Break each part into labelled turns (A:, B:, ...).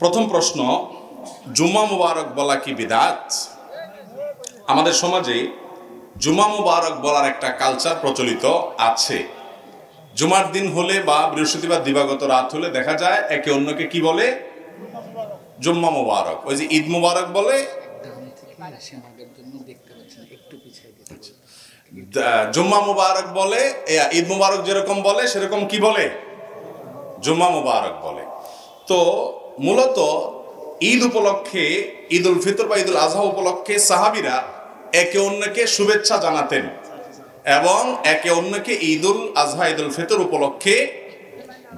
A: প্রথম প্রশ্ন, জুমা মুবারক বলা কি বিদআত? আমাদের সমাজে জুমা মুবারক বলার একটা কালচার প্রচলিত আছে। জুমার দিন হলে বা বৃহস্পতিবার দিবাগত রাত হলে দেখা যায় একে অন্যকে কি বলে? জুম্মা মুবারক। ওই যে ঈদ মুবারক বলে, জুম্মা মুবারক বলে, ঈদ মুবারক যেরকম বলে সেরকম কি বলে? জুম্মা মুবারক বলে। তো মূলত ঈদ উপলক্ষে, ঈদ উল ফিতর বা ঈদ উল আজহা উপলক্ষে সাহাবীরা একে অন্যকে শুভেচ্ছা জানাতেন এবং একে অন্যকে ঈদ উল আজহা ঈদ উল ফিতর উপলক্ষে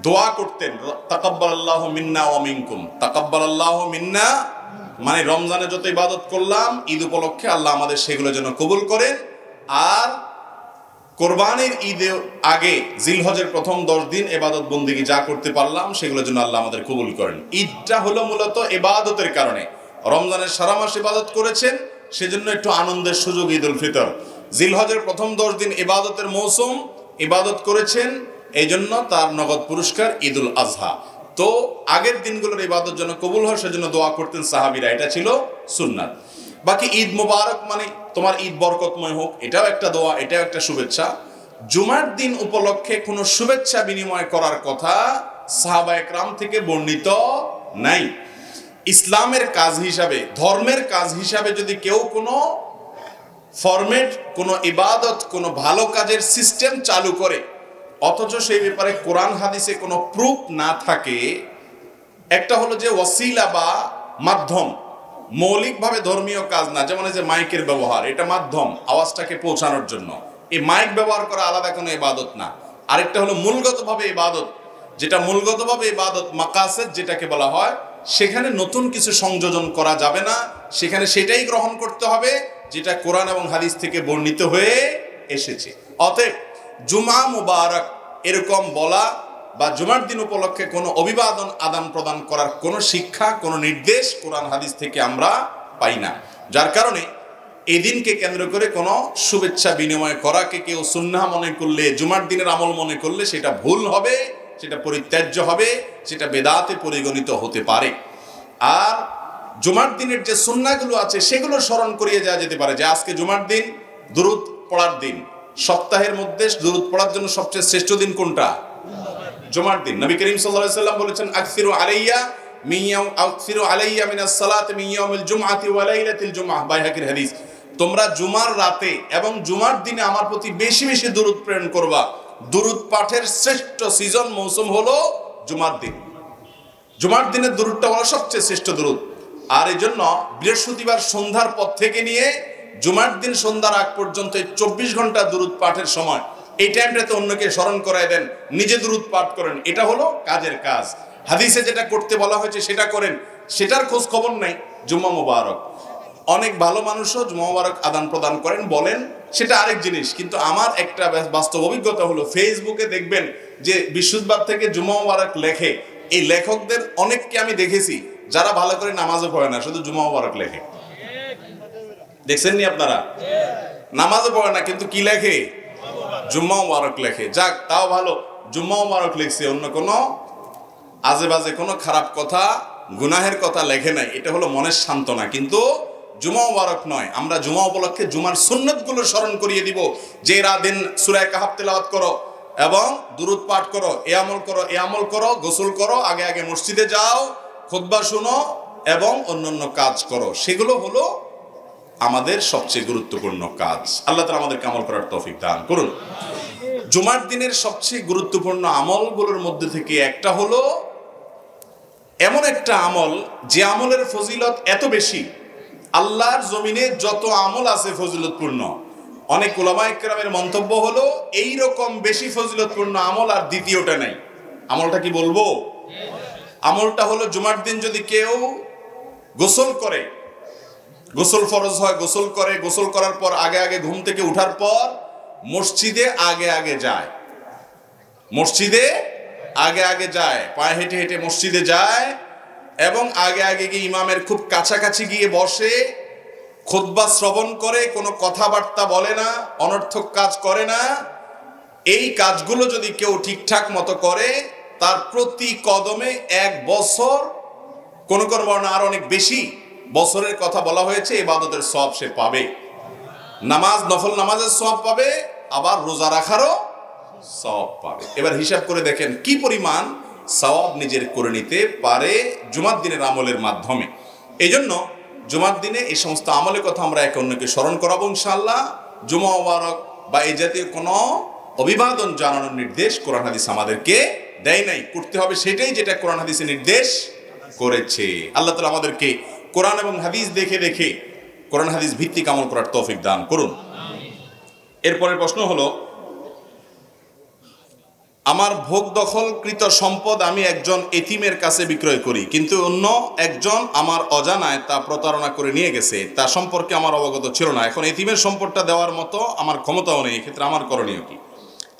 A: দোয়া করতেন। তাকাব্বালাল্লাহু মিন্না ওয়া মিনকুম। তাকাব্বালাল্লাহু মিন্না মানে রমজানে যত ইবাদত করলাম, ঈদ উপলক্ষে আল্লাহ আমাদের সেগুলো যেন কবুল করেন। আর কোরবানির ঈদের আগে জিলহজের প্রথম 10 দিন ইবাদত বন্দেগী যা করতে পারলাম সেগুলোর জন্য আল্লাহ আমাদের কবুল করেন। ঈদটা হলো মূলত ইবাদতের কারণে। রমজানের সারা মাস ইবাদত করেছেন, সেজন্য একটু আনন্দের সুযোগ ঈদ উল ফিতর। জিলহজের প্রথম 10 দিন ইবাদতের মৌসুম, ইবাদত করেছেন, এই জন্য তার নগদ পুরস্কার ঈদ উল আজহা। তো আগের দিনগুলোর ইবাদত যেন কবুল হয় সেজন্য দোয়া করতেন সাহাবীরা, এটা ছিল সুন্নাত। বাকি ঈদ মুবারক মানে তোমার ঈদ বরকতময় হোক, এটাও একটা দোয়া, এটাও একটা শুভেচ্ছা। জুমার দিন উপলক্ষে কোনো শুভেচ্ছা বিনিময় করার কথা সাহাবায়ে কেরাম থেকে বর্ণিত নাই। ইসলামের কাজ হিসাবে, ধর্মের কাজ হিসাবে যদি কেউ কোনো ফরম্যাট, কোনো ইবাদত, কোনো ভালো কাজের সিস্টেম চালু করে, অথচ সেই ব্যাপারে কোরআন হাদিসে কোনো প্রুফ না থাকে, একটা হলো যে ওয়াসিলা বা মাধ্যম, মৌলিকভাবে ধর্মীয় কাজ না, যেমন এই যে মাইকের ব্যবহার, এটা মাধ্যম আওয়াজটাকে পৌঁছানোর জন্য। এই মাইক ব্যবহার করা আলাদা কোনো ইবাদত না। আরেকটা হলো মূলগতভাবে ইবাদত, যেটা মূলগতভাবে ইবাদত মাকাসেদ যেটাকে বলা হয়, সেখানে নতুন কিছু সংযোজন করা যাবে না, সেখানে সেটাই গ্রহণ করতে হবে যেটা কোরআন এবং হাদিস থেকে বর্ণিত হয়ে এসেছে। অতএব জুমা মুবারক এরকম বলা বা জুমার দিন উপলক্ষে কোনো অভিবাদন আদান প্রদান করার কোনো শিক্ষা, কোনো নির্দেশ কোরআন হাদিস থেকে আমরা পাই না। যার কারণে এই দিনকে কেন্দ্র করে কোনো শুভেচ্ছা বিনিময় করাকে কেউ সুন্নাহ মনে করলে, জুমার দিনের আমল মনে করলে সেটা ভুল হবে, সেটা পরিত্যাজ্য হবে, সেটা বেদাতে পরিগণিত হতে পারে। আর জুমার দিনের যে সুন্নাহগুলো আছে সেগুলো স্মরণ করিয়ে যাওয়া যেতে পারে, যে আজকে জুমার দিন, দুরূদ পড়ার দিন। সপ্তাহের মধ্যে দুরূদ পড়ার জন্য সবচেয়ে শ্রেষ্ঠ দিন কোনটা? জুমার দিন। নবী করিম সাল্লাল্লাহু আলাইহি ওয়াসাল্লাম বলেছেন, আকসিরু আলাইয়া মিনাস সালাতি মিন ইয়াউমিল জুমআতি ওয়া লাইলাতিল জুমআহ, বাইহাকির হাদিস। তোমরা জুমার রাতে এবং জুমার দিনে আমার প্রতি বেশি বেশি দুরূদ প্রেরণ করবা। দুরূদ পাঠের শ্রেষ্ঠ সিজন, মৌসুম হলো জুমার দিন। জুমার দিনের দুরূদটা হলো সবচেয়ে শ্রেষ্ঠ দুরূদ। আর এই জন্য বৃহস্পতিবার সন্ধ্যার পর থেকে নিয়ে জুমার দিন সন্ধ্যার আগ পর্যন্ত 24 ঘন্টা দুরূদ পাঠের সময়। এই টাইমটাতে অন্যকে স্মরণ করায় দেন, নিজে দুরূদ পাঠ করেন, এটা হলো কাজের কাজ। হাদিসে যেটা করতে বলা হয়েছে সেটা করেন, সেটার খোঁজ খবর নাই। জুম্মা মুবারক, অনেক ভালো মানুষও জুম্মা মুবারক আদান প্রদান করেন, বলেন, সেটা আরেক জিনিস। কিন্তু আমার একটা বাস্তব অভিজ্ঞতা হলো, ফেসবুকে দেখবেন যে বৃহস্পতিবার থেকে জুম্মা মুবারক লেখে, এই লেখকদের অনেককে আমি দেখেছি যারা ভালো করে নামাজও পড়ে না, শুধু জুম্মা মুবারক লেখে। দেখছেননি আপনারা? নামাজও পড়ে না কিন্তু কি লেখে? জুম্মা মুবারক লেখে। যাক, তাও ভালো, জুম্মা মুবারক লিখছে, অন্য কোনো আজে বাজে কোনো খারাপ কথা, গুনাহের কথা লেখে নাই। এটা হলো মনের সান্ত্বনা, কিন্তু জুমা মুবারক নয়। আমরা জুমা উপলক্ষে জুমার সুন্নতগুলো স্মরণ করিয়ে দিব, যে দিন সূরা কাহফ তেলাওয়াত করো এবং দুরূদ পাঠ করো, এ আমল করো, এ আমল করো, গোসল করো, আগে আগে মসজিদে যাও, খুতবা শুনো এবং অন্যান্য কাজ করো। সেগুলো হলো আমাদের সবচেয়ে গুরুত্বপূর্ণ কাজ। আল্লাহ তাআলা আমাদেরকে আমল করার তৌফিক দান করুন। জুমার দিনের সবচেয়ে গুরুত্বপূর্ণ আমলগুলোর মধ্যে থেকে একটা হলো এমন একটা আমল, যে আমলের ফজিলত এত বেশি, আল্লাহর জমিনে যত আমল আছে ফজিলতপূর্ণ, অনেক উলামায়ে কেরামের মন্তব্য হলো এই রকম বেশি ফজিলতপূর্ণ আমল আর দ্বিতীয়টা নাই। আমলটা কি বলবো? আমলটা হলো জুমার দিন যদি কেউ গোসল করে, গোসল ফরজ হয়, গোসল করে, গোসল করার পর আগে আগে ঘুম থেকে উঠার পর মসজিদে আগে আগে যায়, মসজিদে আগে আগে যায়, পায়ে হেঁটে হেঁটে মসজিদে যায় এবং আগে আগে গিয়ে ইমামের খুব কাছাকাছি গিয়ে বসে, খুতবা শ্রবণ করে, কোনো কথাবার্তা বলে না, অনর্থক কাজ করে না। এই কাজগুলো যদি কেউ ঠিকঠাক মতো করে, তার প্রতি কদমে 1 বছর কোন কোন বর্ণনা আরো অনেক বেশি বছরের কথা বলা হয়েছে, ইবাদতের সওয়াব সে পাবে, নামাজ নফল নামাজের সওয়াব পাবে, আবার রোজা রাখারও সওয়াব পাবে। এবার হিসাব করে দেখেন কি পরিমাণ সওয়াব নিজের করে নিতে পারে জুমার দিনের আমলের মাধ্যমে। এই জন্য জুমার দিনে এই সমস্ত আমলের কথা আমরা একে অন্যকে স্মরণ করাবো ইনশাআল্লাহ। জুমা মুবারক বা এই জাতীয় কোনো অভিবাদন জানানোর নির্দেশ কোরআন হাদিস আমাদেরকে দেয় নাই, করতে হবে সেটাই যেটা কোরআন হাদিসে নির্দেশ করেছে। আল্লাহ তাআলা আমাদেরকে কোরআন এবং হাদিস দেখে দেখে কোরআন হাদিস ভিত্তিক আমল করার তৌফিক দান করুন। এরপরের প্রশ্ন হলো, আমার ভোগ দখলকৃত সম্পদ আমি একজন এতিমের কাছে বিক্রয় করি, কিন্তু অন্য একজন আমার অজানায় তা প্রতারণা করে নিয়ে গেছে, তা সম্পর্কে আমার অবগত ছিল না। এখন এতিমের সম্পদটা দেওয়ার মতো আমার ক্ষমতাও নেই, এক্ষেত্রে আমার করণীয় কি?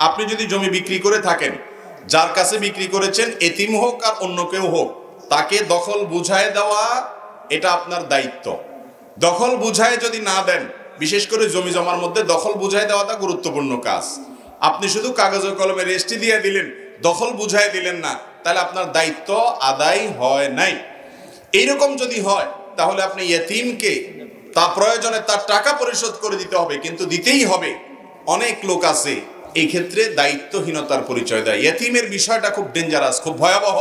A: আপনি যদি জমি বিক্রি করে থাকেন, যার কাছে বিক্রি করেছেন, এতিম হোক আর অন্য কেউ হোক, তাকে দখল বুঝায় দেওয়া এটা আপনার দায়িত্ব। দখল বুঝায় যদি না দেন, বিশেষ করে জমি জমার মধ্যে দখল বুঝায় দেওয়াটা গুরুত্বপূর্ণ কাজ। আপনি শুধু কাগজে কলমে রেজিস্ট্রি দিয়ে দিলেন, দখল বুঝায় দিলেন না, তাহলে আপনার দায়িত্ব আদায় হয় নাই। এইরকম যদি হয় তাহলে আপনি ইয়েতিমকে তা প্রয়োজনে তার টাকা পরিশোধ করে দিতে হবে, কিন্তু দিতেই হবে। অনেক লোক আছে এই ক্ষেত্রে দায়িত্বহীনতার পরিচয় দেয়। ইয়েতিমের বিষয়টা খুব ডেঞ্জারাস, খুব ভয়াবহ।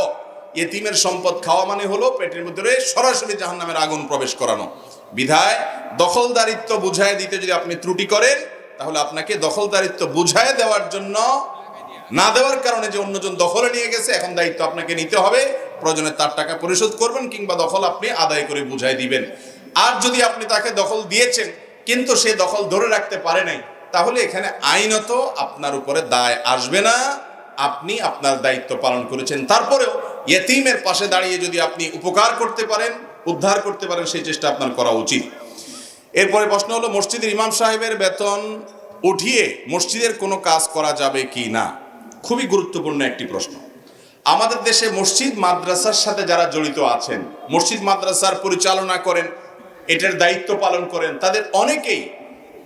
A: ইয়েতিমের সম্পদ খাওয়া মানে হলো পেটের মধ্যে সরাসরি জাহান্নামের আগুন প্রবেশ করানো। বিধায় দখলদারিত্ব বুঝায় দিতে যদি আপনি ত্রুটি করেন, তাহলে আপনাকে দখলদারিত্ব বুঝায় দেওয়ার জন্য না দেওয়ার কারণে যে অন্যজন দখলে নিয়ে গেছে, এখন দায়িত্ব আপনাকে নিতে হবে। প্রয়োজনে তার টাকা পরিশোধ করবেন, কিংবা দখল আপনি আদায় করে বুঝাই দিবেন। আর যদি আপনি তাকে দখল দিয়েছেন কিন্তু সে দখল ধরে রাখতে পারে নাই, তাহলে এখানে আইনত আপনার উপরে দায় আসবে না। আপনি আপনার দায়িত্ব পালন করেছেন, তারপরেও ইয়েতিমের পাশে দাঁড়িয়ে যদি আপনি উপকার করতে পারেন, উদ্ধার করতে পারেন, সেই চেষ্টা আপনার করা উচিত। এরপরে প্রশ্ন হলো, মসজিদের ইমাম সাহেবের বেতন উঠিয়ে মসজিদের কোনো কাজ করা যাবে কি না? খুবই গুরুত্বপূর্ণ একটি প্রশ্ন। আমাদের দেশে মসজিদ মাদ্রাসার সাথে যারা জড়িত আছেন, মসজিদ মাদ্রাসার পরিচালনা করেন, এটার দায়িত্ব পালন করেন, তাদের অনেকেই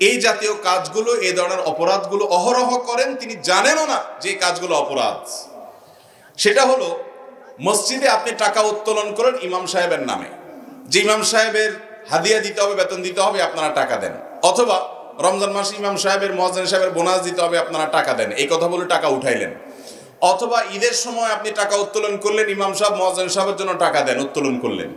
A: এই জাতীয় কাজগুলো, এই ধরনের অপরাধগুলো অহরহ করেন। তিনি জানেনও না যে এই কাজগুলো অপরাধ। সেটা হলো, মসজিদে আপনি টাকা উত্তোলন করেন ইমাম সাহেবের নামে, যে ইমাম সাহেবের হাদিয়া দিতে হবে, বেতন দিতে হবে, আপনারা টাকা দেন। অথবা রমজান মাসে ইমাম সাহেবের, মুয়াজ্জিন সাহেবের বোনাস দিতে হবে, আপনারা টাকা দেন। এই কথা বলে টাকা উঠাইলেন। অথবা ঈদের সময় আপনি টাকা উত্তোলন করলেন, ইমাম সাহেব মুয়াজ্জিন সাহেবের জন্য টাকা দেন, উত্তোলন করলেন।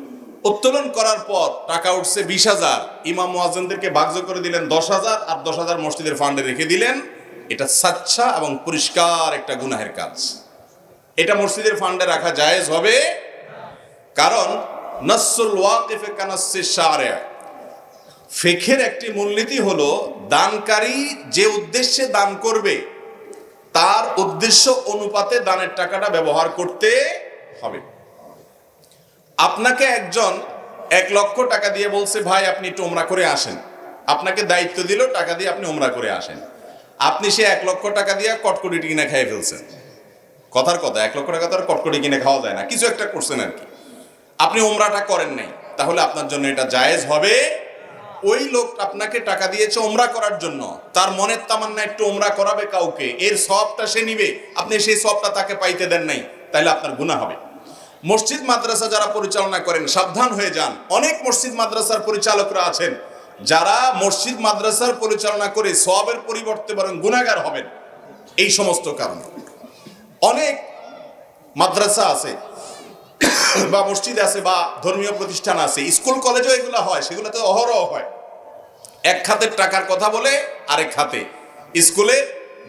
A: উত্তোলন করার পর টাকা উঠছে 20,000, ইমাম মুয়াজ্জিনদেরকে ভাগ্য করে দিলেন 10,000, আর 10,000 মসজিদের ফান্ডে রেখে দিলেন। এটা সাচ্চা এবং পরিষ্কার একটা গুনাহের কাজ। এটা মসজিদের ফান্ডে রাখা জায়েজ হবে, কারণ নাসসুল ওয়াকিফে কানাসসিশ শারিআ, ফিকহের একটি মূলনীতি হলো, দানকারী যে উদ্দেশ্যে দান করবে তার উদ্দেশ্য অনুপাতে দানের টাকাটা ব্যবহার করতে হবে। আপনাকে একজন 1 লক্ষ টাকা দিয়ে বলছে, ভাই আপনি একটু উমরা করে আসেন। আপনাকে দায়িত্ব দিল, টাকা দিয়ে আপনি উমরা করে আসেন। আপনি সে 1 লক্ষ টাকা দিয়ে কটকটি কিনে খেয়ে ফেলছেন। কথার কথা, 1 লক্ষ টাকা তো আর কটকটি কিনে খাওয়া যায় না, কিছু একটা করছেন আর কি। আপনি উমরাটা করেন নাই, তাহলে আপনার জন্য এটা জায়েজ হবে। ওই লোক আপনাকে টাকা দিয়েছে উমরা করার জন্য, তার মনের তামান্না একটু উমরা করাবে কাউকে, এর সওয়াবটা সে নিবে, আপনি সেই সওয়াবটা তাকে পাইতে দেন নাই, তাহলে আপনার গুনাহ হবে। মসজিদ মাদ্রাসা যারা পরিচালনা করেন, সাবধান হয়ে যান। অনেক মসজিদ মাদ্রাসার পরিচালকরা আছেন যারা মসজিদ মাদ্রাসার পরিচালনা করে সওয়াবের পরিবর্তে বরং গুনাহগার হবেন। এই সমস্ত কারণে অনেক মাদ্রাসা আছে বা মসজিদ আছে বা ধর্মীয় প্রতিষ্ঠান আছে, স্কুল কলেজও এগুলো হয়, সেগুলোতে অহরহ হয়। এক খাতের টাকার কথা বলে আরেক খাতে, স্কুলে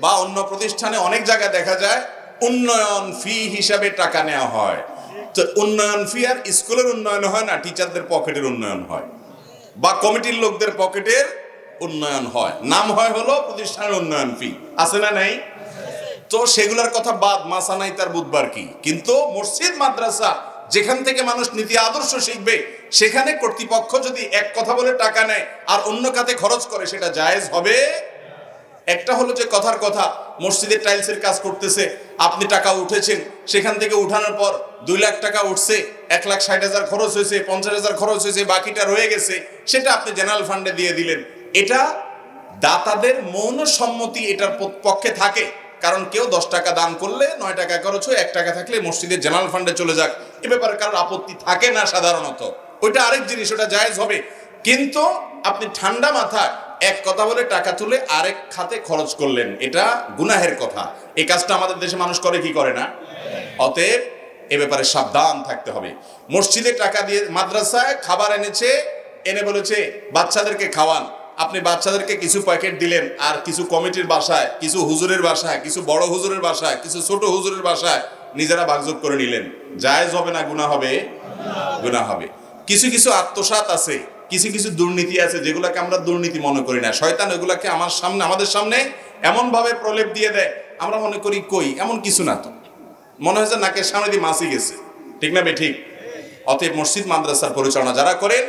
A: বা অন্য প্রতিষ্ঠানে অনেক জায়গায় দেখা যায় উন্নয়ন ফি হিসাবে টাকা নেওয়া হয়। তো উন্নয়ন ফি আর স্কুলের উন্নয়ন হয় না, টিচারদের পকেটের উন্নয়ন হয় বা কমিটির লোকদের পকেটের উন্নয়ন হয়। নাম হয় হলো প্রতিষ্ঠানের উন্নয়ন ফি, আছে না নাই? তো সেগুলোর কথা বাদ, মাসা নাই তার বুধবার কি। কিন্তু মসজিদ মাদ্রাসা যেখান থেকে মানুষ নীতি আদর্শ শিখবে, সেখানে কর্তৃপক্ষ যদি এক কথা বলে টাকা নেয় আর অন্য খাতে খরচ করে, সেটা জায়েজ হবে। একটা হলো যে কথার কথা, মসজিদের টাইলসের কাজ করতেছে, আপনি টাকা উঠেছেন, সেখান থেকে উঠানোর পর 2 লাখ টাকা উঠছে, 1,60,000 খরচ হয়েছে, 50,000 খরচ হয়েছে, বাকিটা রয়ে গেছে, সেটা আপনি জেনারেল ফান্ডে দিয়ে দিলেন। এটা দাতাদের মৌন সম্মতি এটার পক্ষে থাকে, কারণ কেউ 10 টাকা দান করলে 9 টাকা খরচ হয়, 1 টাকা থাকলে মসজিদের জেনারেল ফান্ডে চলে যাক, এ ব্যাপারে কারোর আপত্তি থাকে না সাধারণত। ওইটা আরেক জিনিস, ওটা জায়েজ হবে। কিন্তু আপনি ঠান্ডা মাথায় এক কথা বলে টাকা তুলে আরেক খাতে খরচ করলেন, এটা গুনাহের কথা। এই কাজটা আমাদের দেশে মানুষ করে কি করে না? অতএব এ ব্যাপারে সাবধান থাকতে হবে। মসজিদে টাকা দিয়ে মাদ্রাসায় খাবার এনেছে, এনে বলেছে বাচ্চাদেরকে খাওয়ান, আপনি বাচ্চাদেরকে কিছু প্যাকেট দিলেন, আর কিছু কমিটির বাসায়, কিছু হুজুরের বাসায়, কিছু বড় হুজুরের বাসায়, কিছু ছোট হুজুরের বাসায় নিজেরা ভাগযোগ করে নিলেন। জায়েজ হবে না গুনাহ হবে? গুনাহ হবে। কিছু কিছু আত্মসাৎ আছে, কিছু কিছু দুর্নীতি আছে যেগুলোকে আমরা দুর্নীতি মনে করি না। শয়তান ওগুলাকে আমাদের সামনে এমন ভাবে প্রলেপ দিয়ে দেয়, আমরা মনে করি কই এমন কিছু না, তো মনে হয় যে নাকের সামনে দিয়ে মাছি গেছে। ঠিক না বেঠিক? অতএব মসজিদ মাদ্রাসার পরিচালনা যারা করেন,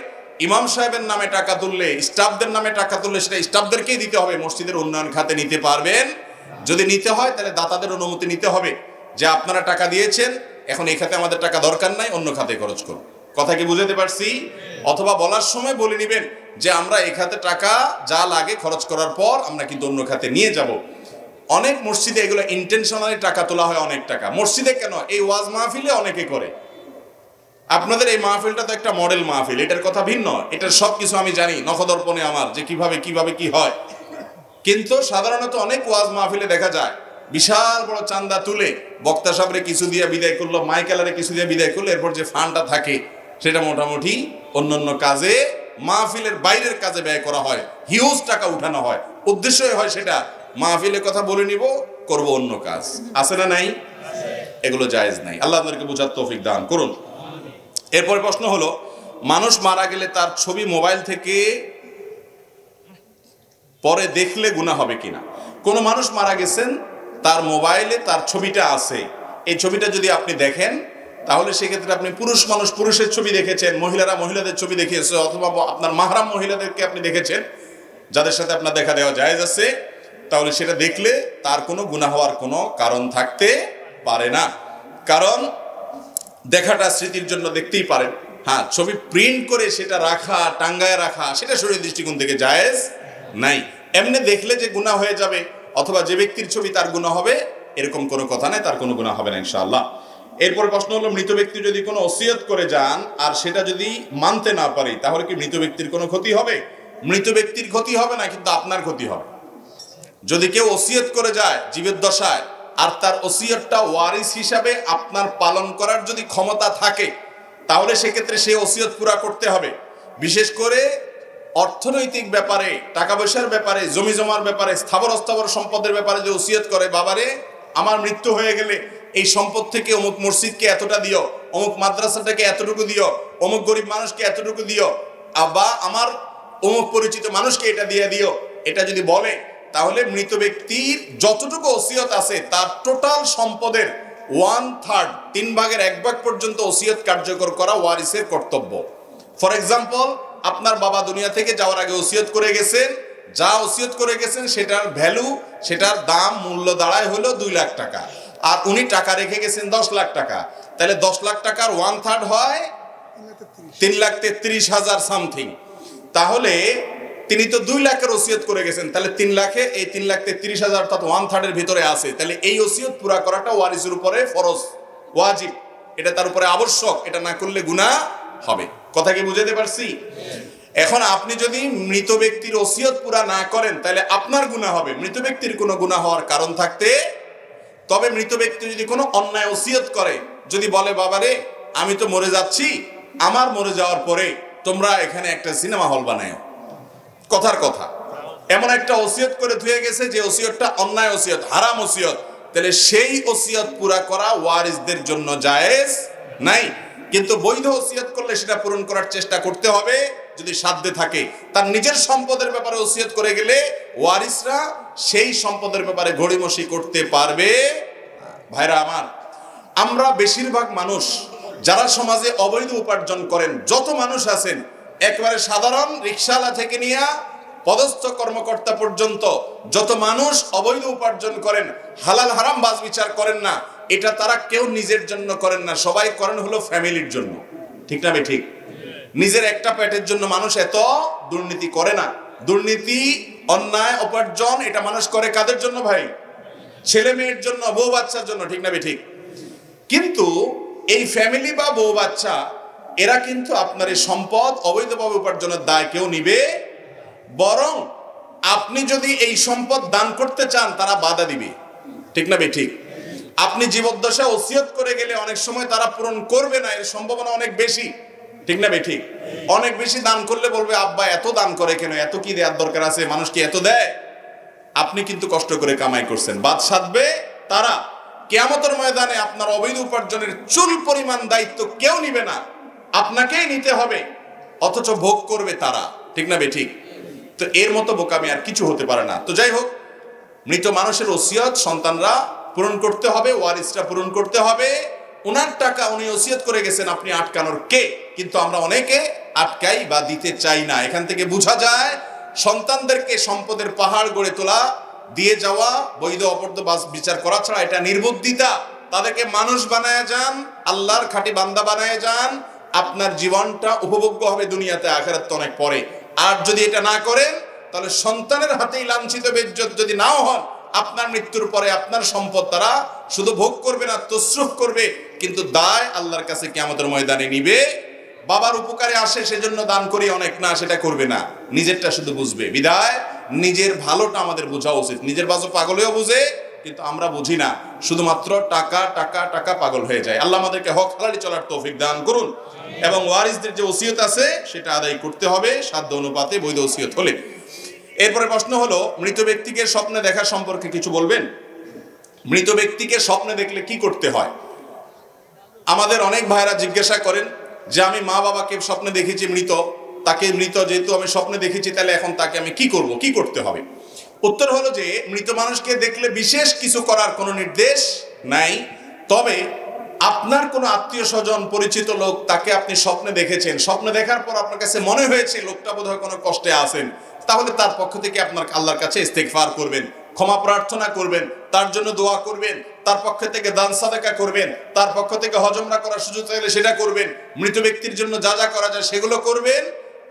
A: ইমাম সাহেবের নামে টাকা তুললে, স্টাফদের নামে টাকা তুললে সেটা স্টাফদেরকেই দিতে হবে। মসজিদের উন্নয়ন খাতে নিতে পারবেন? যদি নিতে হয় তাহলে দাতাদের অনুমতি নিতে হবে যে আপনারা টাকা দিয়েছেন, এখন এই খাতে আমাদের টাকা দরকার নাই, অন্য খাতে খরচ করুন। কথা কি বুঝাতে পারছি? অথবা বলার সময় বলে নিবেন যে আমরা এই খাতে টাকা যা লাগে খরচ করার পর আমরা কিন্তু অন্য খাতে নিয়ে যাব। অনেক মসজিদে এগুলো ইন্টেনশনালি টাকা তোলা হয়, অনেক টাকা। মসজিদে কেন, এই ওয়াজ মাহফিলে অনেকে করে। আপনাদের এই মাহফিলটা তো একটা মডেল মাহফিল, এটার কথা ভিন্ন, এটার সবকিছু আমি জানি নখদর্পণে আমার, যে কিভাবে কি হয়। কিন্তু সাধারণত অনেক ওয়াজ মাহফিলে দেখা যায় বিশাল বড় চান্দা তুলে বক্তা সাহেবরে কিছু দিয়ে বিদায় করলো, মাইকেলারে কিছু দিয়ে বিদায় করলো, এরপর যে ফান্ডটা থাকে সেটা মোটামুটি অন্যান্য কাজে, মাহফিলের বাইরের কাজে ব্যয় করা হয়, হিউজ টাকা উঠানো হয়। উদ্দেশ্যই হয় সেটা মাহফিলের কথা বলে নিব, করব অন্য কাজ। আছে না নাই? এগুলো জায়েজ নাই। আল্লাহ আপনাদেরকে বোঝার তৌফিক দান করুন। এরপর প্রশ্ন হলো, মানুষ মারা গেলে তার ছবি মোবাইল থেকে পরে দেখলে গুনাহ হবে কিনা? কোনো মানুষ মারা গেছেন, তার মোবাইলে তার ছবিটা আছে, এই ছবিটা যদি আপনি দেখেন তাহলে সেক্ষেত্রে আপনি পুরুষ মানুষ পুরুষের ছবি দেখেছেন, মহিলারা মহিলাদের ছবি দেখিয়েছে, অথবা আপনার মাহরাম মহিলাদেরকে আপনি দেখেছেন যাদের সাথে আপনার দেখা দেওয়া জায়েজ আছে, তাহলে সেটা দেখলে তার কোনো গুনাহ হওয়ার কোনো কারণ থাকতে পারে না। কারণ দেখাটা স্মৃতির জন্য দেখতেই পারেন। হ্যাঁ, ছবি প্রিন্ট করে সেটা রাখা, টাঙ্গায় রাখা, সেটা শরীরের দৃষ্টিকোণ থেকে জায়েজ নাই। এমনি দেখলে যে গুনাহ হয়ে যাবে অথবা যে ব্যক্তির ছবি তার গুনাহ হবে, এরকম কোনো কথা নাই, তার কোনো গুনাহ হবে না ইনশাআল্লাহ। এরপর প্রশ্ন হলো, মৃত ব্যক্তি যদি কোনো ওসিয়ত করে যান আর সেটা যদি মানতে না পারে, তাহলে কি মৃত ব্যক্তির কোনো ক্ষতি হবে? মৃত ব্যক্তির ক্ষতি হবে না, কিন্তু আপনার ক্ষতি হবে। যদি কেউ ওসিয়ত করে যায় জীবদ্দশায়, আর তার ওসিয়তটা ওয়ারিস হিসাবে আপনার পালন করার যদি ক্ষমতা থাকে, তাহলে সেক্ষেত্রে সে ওসিয়ত পুরা করতে হবে। বিশেষ করে অর্থনৈতিক ব্যাপারে, টাকা পয়সার ব্যাপারে, জমি জমার ব্যাপারে, স্থাবর অস্থাবর সম্পদের ব্যাপারে যে ওসিয়ত করে, বাবারে আমার মৃত্যু হয়ে গেলে এই সম্পদ থেকে অমুক মসজিদকে এতটা দিও, অমুক মাদ্রাসাটাকে এতটুকু দিও, অমুক গরিব মানুষকে এতটুকু দিও, বা আমার অমুক পরিচিত মানুষকে এটা দিয়ে দিও, এটা যদি বলে, তাহলে মৃত ব্যক্তির যতটুকু ওসিয়ত আছে তার টোটাল সম্পদের 1/3, 3/1 পর্যন্ত ওসিয়ত কার্যকর করা ওয়ারিসের কর্তব্য। ফর এক্সাম্পল, আপনার বাবা দুনিয়া থেকে যাওয়ার আগে ওসিয়ত করে গেছেন, যা ওসিয়ত করে গেছেন সেটার ভ্যালু, সেটার দাম, মূল্য দাঁড়ায় হলো 2 লাখ টাকা, আর উনি টাকা রেখে গেছেন 10 লাখ টাকা, তাহলে 10 লাখ টাকার 1/3 হয় 3,33,000 সামথিং। তাহলে তিনি তো 2 লাখের ওসিয়ত করে গেছেন, তাহলে 3 লাখে এই 3,33,000 অর্থাৎ 1/3 ভিতরে আছে। তাহলে এই ওসিয়ত পুরা করাটা ওয়ারিসের উপরে ফরজ, ওয়াজিব, এটা তার উপরে আবশ্যক, এটা না করলে গুনাহ হবে। কথা কি বুঝাতে পারছি? এখন আপনি যদি মৃত ব্যক্তির ওসিয়ত পুরা না করেন তাহলে আপনার গুনাহ হবে, মৃত ব্যক্তির কোনো গুনাহ হওয়ার কারণ থাকতে। তবে মৃত ব্যক্তি যদি কোনো অন্যায় ওসিয়ত করে, যদি বলে বাবারে আমি তো মরে যাচ্ছি, আমার মরে যাওয়ার পরে তোমরা এখানে একটা সিনেমা হল বানাও, কথার কথা, এমন একটা ওসিয়ত করে ধুয়ে গেছে যে ওসিয়তটা অন্যায় ওসিয়ত, হারাম ওসিয়ত, তাহলে সেই ওসিয়ত পুরা করা ওয়ারিসদের জন্য জায়েজ নাই। কিন্তু বৈধ ওসিয়ত করলে সেটা পূরণ করার চেষ্টা করতে হবে যদি সাধ্যে থাকে। তার নিজের সম্পদের ব্যাপারে ওসিয়ত করে গেলে ওয়ারিসরা সেই সম্পদের ব্যাপারে গড়িমসি করতে পারবে। ভাইরা আমার, আমরা বেশিরভাগ মানুষ যারা সমাজে অবৈধ উপার্জন করেন, যত মানুষ আছেন, একেবারে সাধারণ রিকশাওয়ালা থেকে নিয়ে পদস্থ কর্মকর্তা পর্যন্ত যত মানুষ অবৈধ উপার্জন করেন, হালাল হারাম বাজ বিচার করেন না, এটা তারা কেউ নিজের জন্য করেন না, সবাই করেন হলো ফ্যামিলির জন্য। ঠিক না ঠিক? নিজের একটা পেটের জন্য মানুষ এত দুর্নীতি করে না। দুর্নীতি, অন্যায় উপার্জন এটা মানুষ করে কাদের জন্য ভাই? ছেলে মেয়ের জন্য, বউ বাচ্চার জন্য, ঠিক না ঠিক? কিন্তু এই ফ্যামিলি বা বউ বাচ্চা এরা কিন্তু আপনার এই সম্পদ অবৈধভাবে উপার্জনের দায় কেউ নিবে, বরং আপনি যদি এই সম্পদ দান করতে চান তারা বাধা দিবে, ঠিক না ঠিক? আপনি জীবদ্দশা ওসিয়ত করে গেলে অনেক সময় তারা পূরণ করবে না, এর সম্ভাবনা অনেক বেশি, ঠিক না ঠিক? অনেক বেশি দান করলে বলবে আব্বা এত দান করে কেন, এত কি দেওয়ার দরকার আছে, মানুষ কি এত দেয়? আপনি কিন্তু কষ্ট করে কামাই করছেন, বাদ সাধবে তারা। কিয়ামতের ময়দানে আপনার অবৈধ উপার্জনের চুল পরিমাণ দায়িত্ব কেউ নিবে না, আপনাকেই নিতে হবে, অথচ ভোগ করবে তারা, ঠিক না ঠিক? তো এর মতো বোকামি আর কিছু হতে পারে না। তো যাই হোক, মৃত মানুষের ওসিয়ত সন্তানরা পূরণ করতে হবে, ওয়ারিসরা পূরণ করতে হবে। ওনার টাকা উনি ওসিয়ত করে গেছেন, আপনি আটকানোর কে? কিন্তু আমরা অনেকে আটকাই বা দিতে চাই না। এখান থেকে বোঝা যায় সন্তানদেরকে সম্পদের পাহাড় গড়ে তোলা, দিয়ে যাওয়া, বৈধ অবৈধ বিচার করা ছাড়া এটা নির্বুদ্ধিতা। তাদেরকে মানুষ বানায় যান, আল্লাহর খাঁটি বান্দা বানায় যান, আপনার জীবনটা উপভোগ্য হবে দুনিয়াতে, আখিরাত তো অনেক পরে। আর যদি এটা না করেন তাহলে সন্তানের হাতেই লাঞ্ছিত বেইজ্জত যদি নাও হন, আপনার মৃত্যুর পরে আপনার সম্পদ তারা শুধু ভোগ করবে না, তসরুফ করবে, কিন্তু দায় আল্লাহর কাছে কিয়ামতের ময়দানে নিবে। বাবার উপকারে আসে সেজন্য দান করি অনেক, না সেটা করবে না, নিজেরটা শুধু বুঝবে। বিদায় নিজের ভালোটা আমাদের বোঝা উচিত। নিজের বাজু পাগলেও বুঝে, কিন্তু আমরা বুঝি না, শুধুমাত্র টাকা টাকা টাকা পাগল হয়ে যায়। আল্লাহ আমাদেরকে হক হালালি চলার তৌফিক দান করুন, এবং ওয়ারিসদের যে ওসিয়ত আছে সেটা আদায় করতে হবে সাধ্য অনুপাতে, বৈধ ওসিয়ত হলে। এরপরে প্রশ্ন হলো, মৃত ব্যক্তিকে স্বপ্নে দেখা সম্পর্কে কিছু বলবেন। মৃত ব্যক্তিকে স্বপ্নে দেখলে কি করতে হয়? আমাদের অনেক ভাইরা জিজ্ঞাসা করেন যে আমি মা বাবাকে স্বপ্নে দেখেছি মৃত, তাকে মৃত যেহেতু আমি স্বপ্নে দেখেছি, তাহলে এখন তাকে আমি কি করব, কি করতে হবে? উত্তর হলো যে মৃত মানুষকে দেখলে বিশেষ কিছু করার কোনো নির্দেশ নাই। তবে আপনার কোনো আত্মীয় স্বজন, পরিচিত লোক, তাকে আপনি স্বপ্নে দেখেছেন, স্বপ্নে দেখার পর আপনার কাছে মনে হয়েছে লোকটা বোধহয় কোনো কষ্টে আছেন, তাহলে তার পক্ষ থেকে আপনার আল্লাহর কাছে ইস্তেগফার করবেন, ক্ষমা প্রার্থনা করবেন, তার জন্য দোয়া করবেন, তার পক্ষ থেকে দান সাদাকা করবেন, তার পক্ষ থেকে হজ উমরা করার সুযোগ চাইলে সেটা করবেন, মৃত ব্যক্তির জন্য যা যা করা যায় সেগুলো করবেন।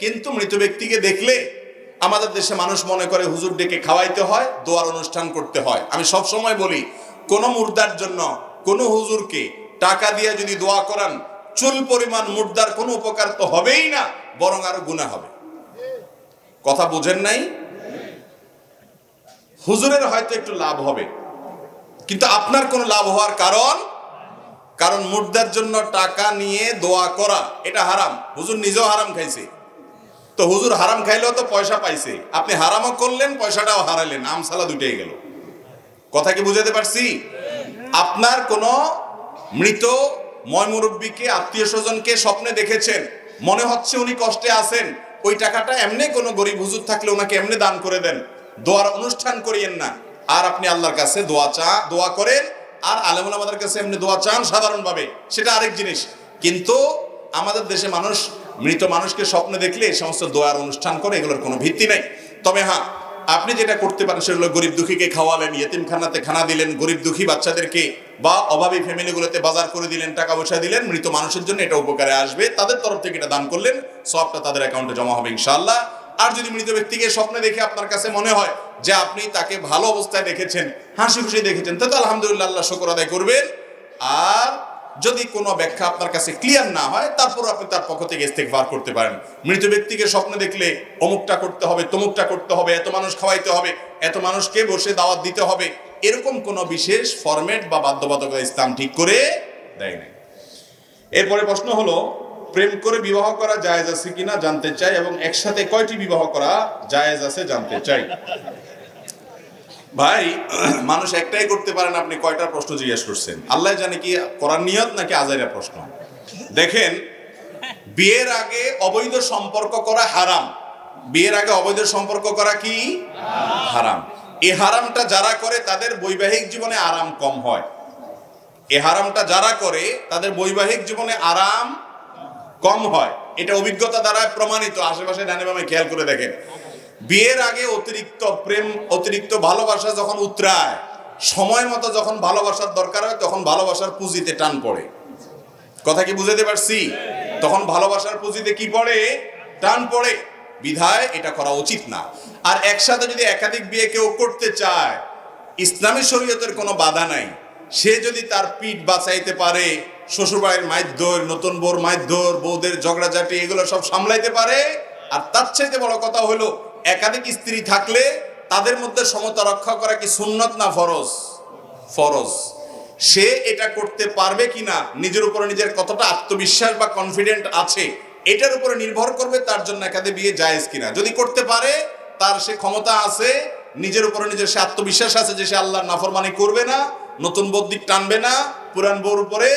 A: কিন্তু মৃত ব্যক্তিকে দেখলে আমাদের দেশে মানুষ মনে করে হুজুর ডেকে খাওয়াইতে হয়, দোয়ার অনুষ্ঠান করতে হয়। আমি সব সময় বলি, কোন মুর্দার জন্য কোন হুজুরকে টাকা দিয়ে যদি দোয়া করান, চুল পরিমাণ মুর্দার কোনো উপকার তো হবেই না, বরং আরো গুনাহ হবে। কথা বুঝেন নাই? হুজুরের হয়তো একটু লাভ হবে, কিন্তু আপনার কোনো লাভ হওয়ার কারণ মুর্দার জন্য টাকা নিয়ে দোয়া করা এটা হারাম। হুজুর নিজেও হারাম খাইছে, তো হুজুর হারাম খাইলেও তো পয়সা পাইছে, আপনি হারামও করলেন, পয়সাটাও হারালেন, আমসালা দুটেই গেল। কথা কি বুঝাতে পারছি? আপনার কোনো মৃত ময়মুরব্বীকে, আত্মীয় স্বজনকে স্বপ্নে দেখেছেন, মনে হচ্ছে উনি কষ্টে আছেন, ওই টাকাটা এমনি কোনো গরিব হুজুর থাকলে ওনাকে এমনি দান করে দেন, দোয়ার অনুষ্ঠান করিয়েন না। আর আপনি আল্লাহর কাছে দোয়া করেন, আর আলেমুল আমাদের কাছে এমনি দোয়া চান সাধারণভাবে, সেটা আরেক জিনিস। কিন্তু আমাদের দেশে মানুষ মৃত মানুষকে স্বপ্নে দেখলে এই সমস্ত দোয়ার অনুষ্ঠান করে, এগুলোর কোনো ভিত্তি নেই। তবে হ্যাঁ, আপনি যেটা করতে পারেন সেগুলো গরিব দুঃখীকে খাওয়ালেন, ইয়েতিমখানাতে খানা দিলেন, গরিব দুঃখী বাচ্চাদেরকে বা অভাবী ফ্যামিলিগুলোতে বাজার করে দিলেন, টাকা পয়সা দিলেন, মৃত মানুষের জন্য এটা উপকারে আসবে, তাদের তরফ থেকে এটা দান করলেন, সবটা তাদের অ্যাকাউন্টে জমা হবে ইনশাআল্লাহ। আর যদি মৃত ব্যক্তিকে স্বপ্নে দেখে আপনার কাছে মনে হয় যে আপনি তাকে ভালো অবস্থায় দেখেছেন, হাসি খুশি দেখেছেন, তাহলে আলহামদুলিল্লাহ, আল্লাহ শুকর আদায় করবেন। আর যদি কোনো ব্যাখ্যা আপনার কাছে ক্লিয়ার না হয়, তারপর আপনি তার পক্ষ থেকে ইস্তেগফার করতে পারেন। মৃত ব্যক্তিকে স্বপ্নে দেখলে অমুকটা করতে হবে, তমুকটা করতে হবে, এত মানুষ খাওয়াইতে হবে, এত মানুষকে বসে দাওয়াত দিতে হবে, এরকম কোনো বিশেষ ফরম্যাট বা বাধ্যবাধকতা ইসলাম ঠিক করে দেয় না। এরপরে প্রশ্ন হলো, প্রেম করে বিবাহ করা জায়েজ আছে কিনা জানতে চাই, এবং একসাথে কয়টি বিবাহ করা জায়েজ আছে জানতে চাই। ভাই, মানুষ একটাই করতে পারেন, আপনি কয়টা প্রশ্ন জিজ্ঞেস করছেন? আল্লাহ জানে কি করার নিয়ত নাকি আজাইরা প্রশ্ন। দেখেন, বিয়ের আগে অবৈধ সম্পর্ক করা হারাম। বিয়ের আগে অবৈধ সম্পর্ক করা কি হারাম। এই হারামটা যারা করে তাদের বৈবাহিক জীবনে আরাম কম হয়। এই হারামটা যারা করে তাদের বৈবাহিক জীবনে আরাম কম হয়, এটা অভিজ্ঞতা দ্বারা প্রমাণিত। আশেপাশে ডানে বামে খেয়াল করে দেখেন, বিয়ের আগে অতিরিক্ত প্রেম, অতিরিক্ত ভালোবাসা যখন উতরায়, সময় মতো যখন ভালোবাসার দরকার হয়, তখন ভালোবাসার পুঁজিতে টান পড়ে। কথা কি বুঝাতে পারছি? তখন ভালোবাসার পুঁজিতে কি পড়ে? টান পড়ে। বিধায় এটা করা উচিত না। আর একসাথে যদি একাধিক বিয়ে কেউ করতে চায়, ইসলামী শরীয়তের কোনো বাধা নাই। সে যদি তার পিঠ বাঁচাইতে পারে, শ্বশুরবাড়ির মাইধর, নতুন বউর মাইধর, বউদের ঝগড়াঝাটি এগুলো সব সামলাইতে পারে, আর তার চাইতে বড় কথা হলো একাধিক স্ত্রী থাকলে তাদের মধ্যে সমতা রক্ষা করা কি সুন্নত না ফরজ? ফরজ। সে এটা করতে পারবে কিনা, নিজের উপরে নিজের কতটা আত্মবিশ্বাস বা কনফিডেন্ট আছে, এটার উপরে নির্ভর করবে তার জন্য একাধিক বিয়ে জায়েজ কিনা। যদি করতে পারে, তার সে ক্ষমতা আছে, নিজের উপরে নিজের সে আত্মবিশ্বাস আছে যে সে আল্লাহর নাফরমানি করবে না, নতুন বউর দিক টানবে না, পুরান বউর উপরে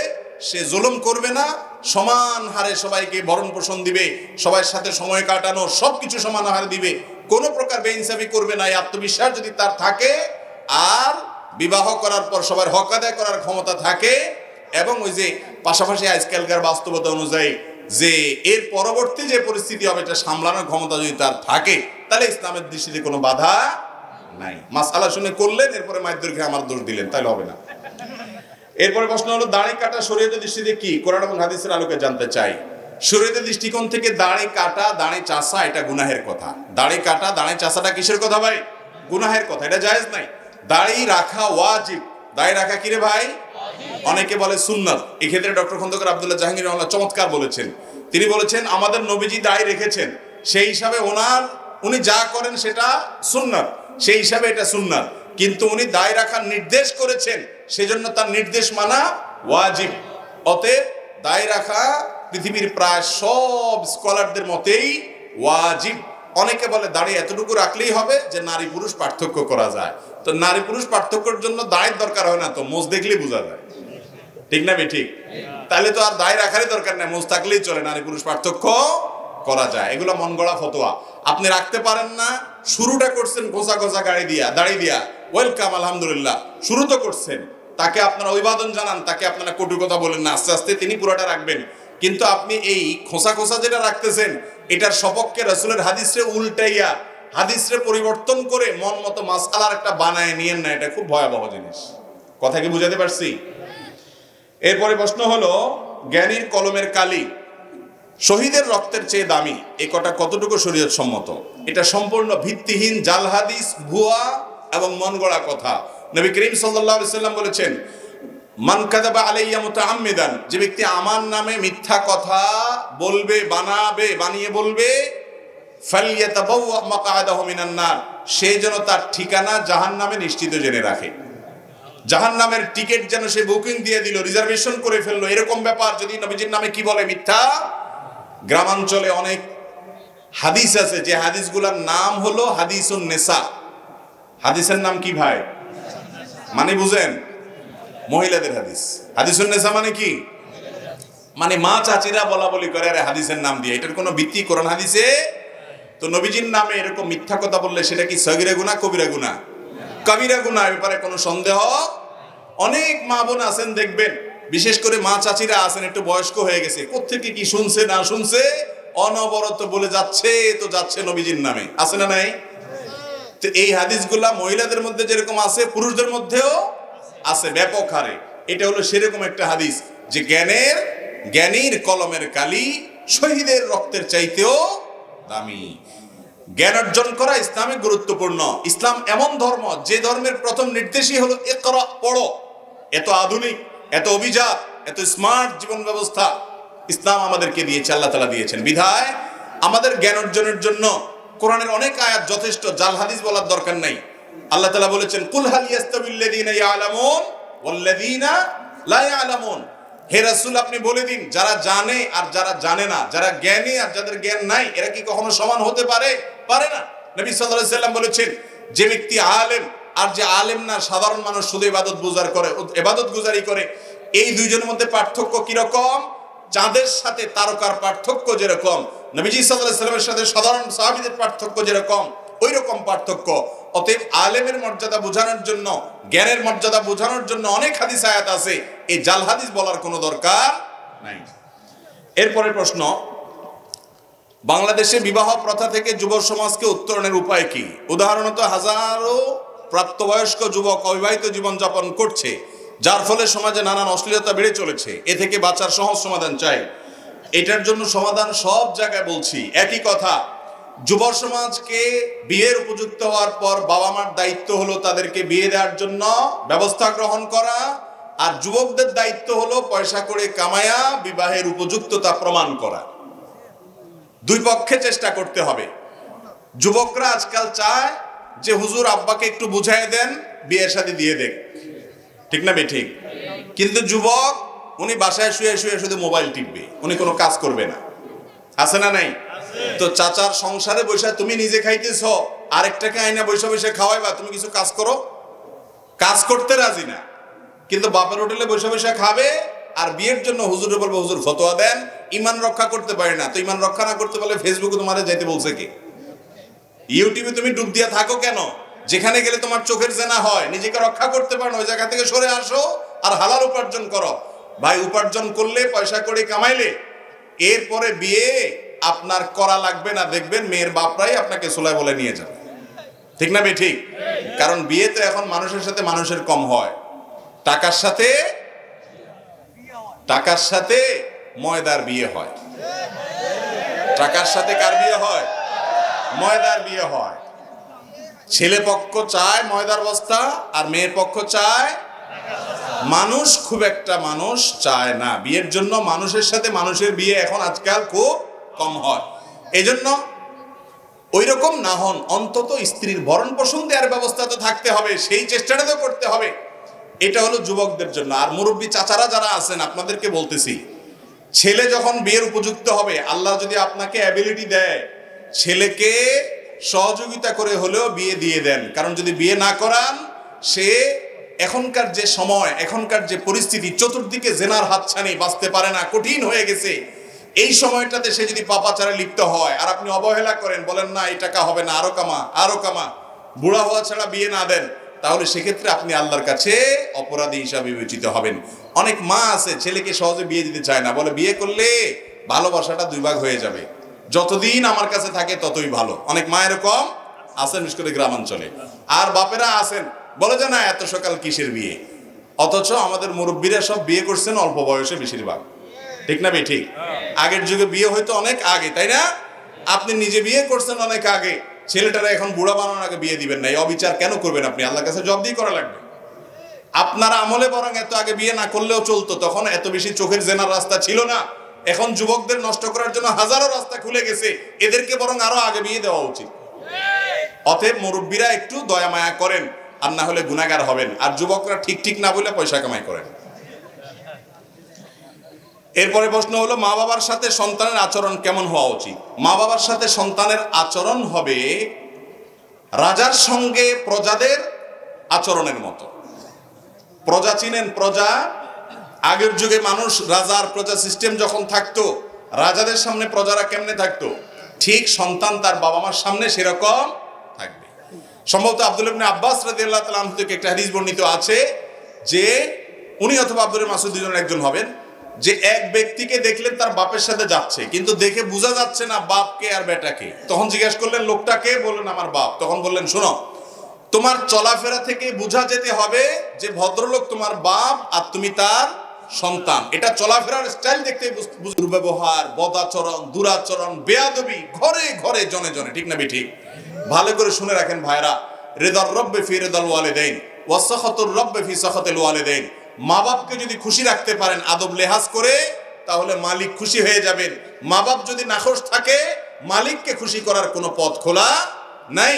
A: সে জুলুম করবে না, সমান হারে সবাইকে ভরণ পোষণ দিবে, সবার সাথে সময় কাটানো সবকিছু সমান হারে দিবে, কোনো প্রকার বেইনসাফি করবে না, এই আত্মবিশ্বাস যদি তার থাকে, আর বিবাহ করার পর সবার হক আদায় করার ক্ষমতা থাকে, এবং ওই যে পাশাপাশি আজকালকার বাস্তবতা অনুযায়ী যে এর পরবর্তী যে পরিস্থিতি হবে এটা সামলানোর ক্ষমতা যদি তার থাকে, তাহলে ইসলামের দৃষ্টিতে কোনো বাধা নাই। মাসআলা শুনে করলেন, এরপরে মাইদুরকে আমার দোষ দিলেন, তাহলে হবে না। এরপরে প্রশ্ন হলো দাড়ি কাটা শরীয়তের দৃষ্টিতে কি? কোরআন এবং হাদিসের আলোকে জানতে চাই। শরীয়তের দৃষ্টিকোণ থেকে দাড়ি কাটা, দাড়ি চাষা এটা গুনাহের কথা। দাড়ি কাটা, দাড়ি চাষাটা কিসের কথা ভাই? গুনাহের কথা, এটা জায়েজ নাই। দাড়ি রাখা ওয়াজিব। দাড়ি রাখা কি রে ভাই? অনেকে বলে সুন্নাত। এই ক্ষেত্রে ডক্টর খন্দকার আব্দুল্লাহ জাহাঙ্গীর রহমাল্লাহ চমৎকার বলেছেন। তিনি বলেছেন আমাদের নবীজি দাড়ি রেখেছেন, সেই হিসাবে উনি যা করেন সেটা সুন্নাত, সেই হিসাবে এটা সুন্নাত। কিন্তু উনি দাড়ি রাখার নির্দেশ করেছেন, সেজন্য তার নির্দেশ মানা ওয়াজিব। অতএব দাড়ি রাখা পৃথিবীর প্রায় সব স্কলারদের মতেই ওয়াজিব। অনেকে বলে দাড়ি এতটুকু রাখলেই হবে যে নারী পুরুষ পার্থক্য করা যায়। তো নারী পুরুষ পার্থক্যের জন্য দাড়ির দরকার হয় না, তো মোজ দেখলেই বোঝা যায়, ঠিক না ঠিক? তাহলে তো আর দাড়ি রাখারই দরকার নেই, মোজ থাকলেই চলে, নারী পুরুষ পার্থক্য করা যায়। এগুলো মন গড়া ফতোয়া। আপনি রাখতে পারেন না, শুরুটা করছেন ঘোষা ঘোষা দাড়ি দিয়া, ওয়েলকাম, আলহামদুলিল্লাহ, শুরু তো করছেন। তাকে আপনারা অভিবাদন জানান, তাকে আপনারা কটু কথা বলেন না, আস্তে আস্তে তিনি পুরোটা রাখবেন। কিন্তু আপনি এই খোসা খোসা যেটা রাখতেছেন, এটার সপক্ষে রাসূলের হাদিসে উল্টাইয়া, হাদিসে পরিবর্তন করে মন মতো মাসআলার একটা বানায় নিয়েন না, এটা খুব ভয়াবহ জিনিস। কথা কি বুঝাতে পারছি? এরপরে প্রশ্ন হলো জ্ঞানীর কলমের কালি শহীদের রক্তের চেয়ে দামি, এই কথা কতটুকু শরীয়ত সম্মত? এটা সম্পূর্ণ ভিত্তিহীন জাল হাদিস, ভুয়া এবং মন গড়া কথা। নবী করিম সাল্লাল্লাহু আলাইহি সাল্লাম বলেছেন মান কাযাবা আলাইয়া মুতাআম্মিদান, যে ব্যক্তি আমার নামে মিথ্যা কথা বলবে, বানিয়ে বলবে, ফালইয়াতাবাওয়া মাকআদাহু মিনান নার, সে যেন তার ঠিকানা জাহান্নামে নিশ্চিত জেনে রাখে। জাহান্নামের টিকিট যেন সে বুকিং দিয়ে দিল, রিজার্ভেশন করে ফেললো, এরকম ব্যাপার যদি নবীজির নামে কি বলে? মিথ্যা। গ্রামাঞ্চলে অনেক হাদিস আছে যে হাদিসগুলোর নাম হলো হাদিসুন নেসা। হাদিসের নাম কি ভাই? মানে বুঝেন? মহিলাদের হাদিস। হাদিসুন নেসা মানে কি? মানে মা চাচিরা বলা বলি করে আরে হাদিসের নাম দিয়ে। এটার কোনো ভিত্তি কোরআন হাদিসে? তো নবীজির নামে এরকম মিথ্যা কথা বললে সেটা কি সগীরা গুনাহ, কবিরা গুনাহ? কবিরা গুনাহ। এ ব্যাপারে কোনো সন্দেহ? অনেক মা বোন আছেন দেখবেন, বিশেষ করে মা চাচিরা আছেন একটু বয়স্ক হয়ে গেছে, কোত্থেকে কি শুনছে না শুনছে অনবরত বলে যাচ্ছে তো যাচ্ছে নবীজির নামে, আছে না নাই? তো এই হাদিসগুলা মহিলাদের মধ্যে যেরকম আছে, পুরুষদের মধ্যেও আছে ব্যাপক হারে। এটা হলো সেরকম একটা হাদিস যে জ্ঞানীর কলমের কালি শহীদের রক্তের চাইতেও দামি। জ্ঞান অর্জন করা ইসলামে গুরুত্বপূর্ণ। ইসলাম এমন ধর্ম যে ধর্মের প্রথম নির্দেশই হলো ইকরা, পড়ো। এত আধুনিক, এত অভিজাত, এত স্মার্ট জীবন ব্যবস্থা ইসলাম আমাদেরকে দিয়েছে, আল্লাহ তাআলা দিয়েছেন। বিধায় আমাদের জ্ঞান অর্জনের জন্য কোরআনের অনেক আয়াত যথেষ্ট, জাল হাদিস বলার দরকার নাই। আল্লাহ তাআলা বলেছেন কুল হাল ইয়াস্তাবিল্লাযীনা ইয়ালামুন ওয়াল্লাযীনা লা ইয়ালামুন, হে রাসূল আপনি বলে দিন যারা জানে আর যারা জানে না, যারা জ্ঞানী আর যাদের জ্ঞান নাই, এরা কি কখনো সমান হতে পারে? পারে না। নবী সাল্লাল্লাহু আলাইহি সাল্লাম বলেছেন যে ব্যক্তি আলেম আর যে আলেম না, সাধারণ মানুষ শুধু ইবাদত গুজারি করে, এই দুইজনের মধ্যে পার্থক্য কি রকম? চাঁদের সাথে তারকার পার্থক্য যেরকম, নবীজি সাল্লাল্লাহু আলাইহি সাল্লামের সাথে সাধারণ সাহাবীদের পার্থক্য যেরকম, ওই রকম পার্থক্য। অতএব আলেমের মর্যাদা বোঝানোর জন্য, জ্ঞানের মর্যাদা বোঝানোর জন্য অনেক হাদিস আয়াত আছে, এই জাল হাদিস বলার কোনো দরকার নাই। এরপরের প্রশ্ন, বাংলাদেশে বিবাহ প্রথা থেকে যুব সমাজকে উত্তরণের উপায় কি? উদাহরণত হাজারো প্রাপ্তবয়স্ক যুবক অবিবাহিত জীবনযাপন করছে, যার ফলে সমাজে নানান অশ্লীলতা বেড়ে চলেছে। এ থেকে বাঁচার সহজ সমাধান চাই। এটার জন্য সমাধান সব জায়গায় বলছি একই কথা, যুব সমাজকে বিয়ের উপযুক্ত হওয়ার পর বাবা মার দায়িত্ব হলো তাদেরকে বিয়ে দেওয়ার জন্য ব্যবস্থা গ্রহণ করা, আর যুবকদের দায়িত্ব হলো পয়সা করে কামায়া বিবাহের উপযুক্ততা প্রমাণ করা। দুই পক্ষে চেষ্টা করতে হবে। যুবকরা আজকাল চায় যে হুজুর আব্বাকে একটু বুঝাই দেন, বিয়ে শাদী দিয়ে দেন, ঠিক না ঠিক? কিন্তু যুবক উনি বাসায় শুয়ে শুয়ে শুধু মোবাইল টিপবে, উনি কোনো কাজ করবে না। আছে না নাই? তো চাচার সংসারে বসে তুমি নিজে খাইতেছ, আরেকটাকে আইনা বসে বসে খাওয়াইবা, তুমি কিছু কাজ করো? কাজ করতে রাজি না, কিন্তু বাপের হোটেলে বসে বসে খাবে আর বিয়ের জন্য হুজুরে বলবো হুজুর ফতোয়া দেন। ইমান রক্ষা করতে পারে না, তো ইমান রক্ষা না করতে পারলে ফেসবুকে তোমারে যাইতে বলছে কে? ইউটিউবে তুমি ডুব দিয়া থাকো কেন? যেখানে গেলে তোমার চোখের জেনা হয়, নিজেকে রক্ষা করতে পারো না, ওই জায়গা থেকে সরে আসো আর হালাল উপার্জন করো। ভাই, উপার্জন করলে পয়সা করে কামাইলে এরপরে বিয়ে আপনার করা লাগবে না, দেখবেন মেয়ের বাপরাই আপনাকে সোলাই বলে নিয়ে যাবে, ঠিক না ঠিক? কারণ বিয়েতে এখন মানুষের সাথে মানুষের কম হয়, টাকার সাথে ময়দার বিয়ে হয়। টাকার সাথে কার বিয়ে হয়? ময়দার বিয়ে হয়। ছেলে পক্ষ চায় ময়দার বস্তা আর মেয়ে পক্ষ চায়। মানুষ খুব একটা মানুষ চায় না বিয়ের জন্য, মানুষের সাথে মানুষের বিয়ে এখন আজকাল খুব কম হয়। এজন্য ওই রকম না হন, অন্তত স্ত্রীর ভরণ পোষণ দেওয়ার ব্যবস্থা তো থাকতে হবে, সেই চেষ্টাটা তো করতে হবে। এটা হলো যুবকদের জন্য। আর মুরব্বী চাচারা যারা আছেন, আপনাদেরকে বলতেছি, ছেলে যখন বিয়ের উপযুক্ত হবে, আল্লাহ যদি আপনাকে অ্যাবিলিটি দেয়, ছেলেকে সহযোগিতা করে হলেও বিয়ে দিয়ে দেন। কারণ যদি বিয়ে না করান, সে এখনকার যে সময়, এখনকার যে পরিস্থিতি, চতুর্দিকে জেনার হাতছানি, বাঁচতে পারে না, কঠিন হয়ে গেছে। এই সময়টাতে সে যদি পাপাচারে লিপ্ত হয় আর আপনি অবহেলা করেন, বলেন না এই টাকা হবে না, আরো কামা, বুড়া হওয়া ছাড়া বিয়ে না দেন, তাহলে সেক্ষেত্রে আপনি আল্লাহর কাছে অপরাধী হিসাবে বিবেচিত হবেন। অনেক মা আছে ছেলেকে সহজে বিয়ে দিতে চায় না, বলে বিয়ে করলে ভালোবাসাটা দুই ভাগ হয়ে যাবে, যতদিন আমার কাছে থাকে ততই ভালো। অনেক মা এরকম আছেন, বিশেষ করে গ্রামাঞ্চলে। আর বাপেরা আছেন, বলে যে না এত সকাল কিসের বিয়ে। অথচ আমাদের মুরব্বীরা সব বিয়ে করছেন অল্প বয়সে বেশিরভাগ, ঠিক না ঠিক? আগের যুগে বিয়ে হয়তো অনেক আগে, তাই না? আপনি নিজে বিয়ে করছেন অনেক আগে, ছেলেটারা এখন বুড়া বানানোর আগে বিয়ে দিবেন না। এই অবিচার কেন করবেন আপনি? আল্লাহর কাছে জবাবদিহি করা লাগবে। আপনার আমলে বরং এত আগে বিয়ে না করলেও চলতো, তখন এত বেশি চোখের জেনার রাস্তা ছিল না। এখন যুবকদের নষ্ট করার জন্য হাজারো রাস্তা খুলে গেছে, এদেরকে বরং আরো আগে বিয়ে দেওয়া উচিত। অতএব মুরব্বীরা একটু দয়া মায়া করেন, আর না হলে গুনাহগার হবেন। আর যুবকরা ঠিক না বলে পয়সা কামাই করেন। এরপরে প্রশ্ন হলো, মা বাবার সাথে সন্তানের আচরণ কেমন হওয়া উচিত? মা বাবার সাথে সন্তানের আচরণ হবে রাজার সঙ্গে প্রজাদের আচরণের মতো। প্রজা চিনেন? প্রজা, আগের যুগে মানুষ রাজার প্রজা সিস্টেম যখন থাকতো, রাজাদের সামনে প্রজারা কেমনে থাকতো, ঠিক সন্তান তার বাবা মার সামনে সেরকম থাকবে। সম্ভবত আব্দুল্লাহ ইবনে আব্বাস রাদিয়াল্লাহু তাআলা আনহু থেকে একটা হাদিস বর্ণিত আছে যে উনি অথবা আব্দুল্লাহ মাসউদ দুজনের একজন হবেন, যে এক ব্যক্তিকে দেখলেন তার বাপের সাথে যাচ্ছে, কিন্তু দেখে বোঝা যাচ্ছে না বাপকে আর বেটাকে। তখন জিজ্ঞেস করলেন লোকটাকে, বললেন আমার বাপ। তখন বললেন শোনো, তোমার চলাফেরা থেকে বোঝা যেতে হবে যে ভদ্রলোক তোমার বাপ আর তুমি তার সন্তান। এটা চলাফেরার স্টাইল দেখতে দুর্ব্যবহার, বদাচরণ, দুরাচরণ, বেয়াদবি ঘরে ঘরে জনে জনে, ঠিক না ঠিক? ভালো করে শুনে রাখেন ভাইরা, রিদার রব্বি ফি রিদাল ওয়ালিদাইন ওয়া সাখাতুর রব্বি ফি সাখাতিল ওয়ালিদাইন। মা বাপকে যদি খুশি রাখতে পারেন আদব লেহাজ করে, তাহলে মালিক খুশি হয়ে যাবেন। মা বাপ যদি নাখোশ থাকে, মালিককে খুশি করার কোনো পথ খোলা নাই।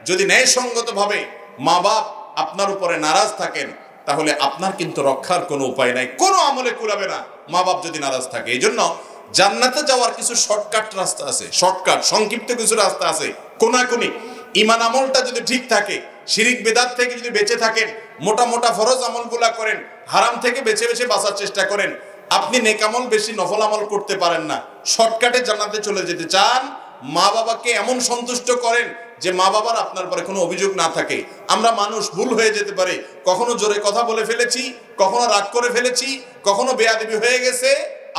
A: যদি ন্যায়সঙ্গত ভাবে মা বাপ আপনার উপরে নারাজ থাকেন, তাহলে আপনার কিন্তু রক্ষার কোনো উপায় নাই, কোনো আমলে কুলাবে না মা বাপ যদি নারাজ থাকে। এই জন্য জান্নাতে যাওয়ার কিছু শর্টকাট রাস্তা আছে, শর্টকাট সংক্ষিপ্ত কিছু রাস্তা আছে, কোনাকুনি। ঈমান আমলটা যদি ঠিক থাকে, শিরিক বেদাত থেকে যদি বেঁচে থাকেন, মোটা মোটা ফরজ আমলগুলা করেন, হারাম থেকে বেছে বেছে বাঁচার চেষ্টা করেন, আপনি নেক আমল বেশি নফল আমল করতে পারেন না, শর্টকাটে জান্নাতে চলে যেতে চান, মা বাবাকে এমন সন্তুষ্ট করেন যে মা বাবার আপনার পরে কোনো অভিযোগ না থাকে। আমরা মানুষ, ভুল হয়ে যেতে পারে, কখনো জোরে কথা বলে ফেলেছি, কখনো রাগ করে ফেলেছি, কখনো বেয়াদবি হয়ে গেছে,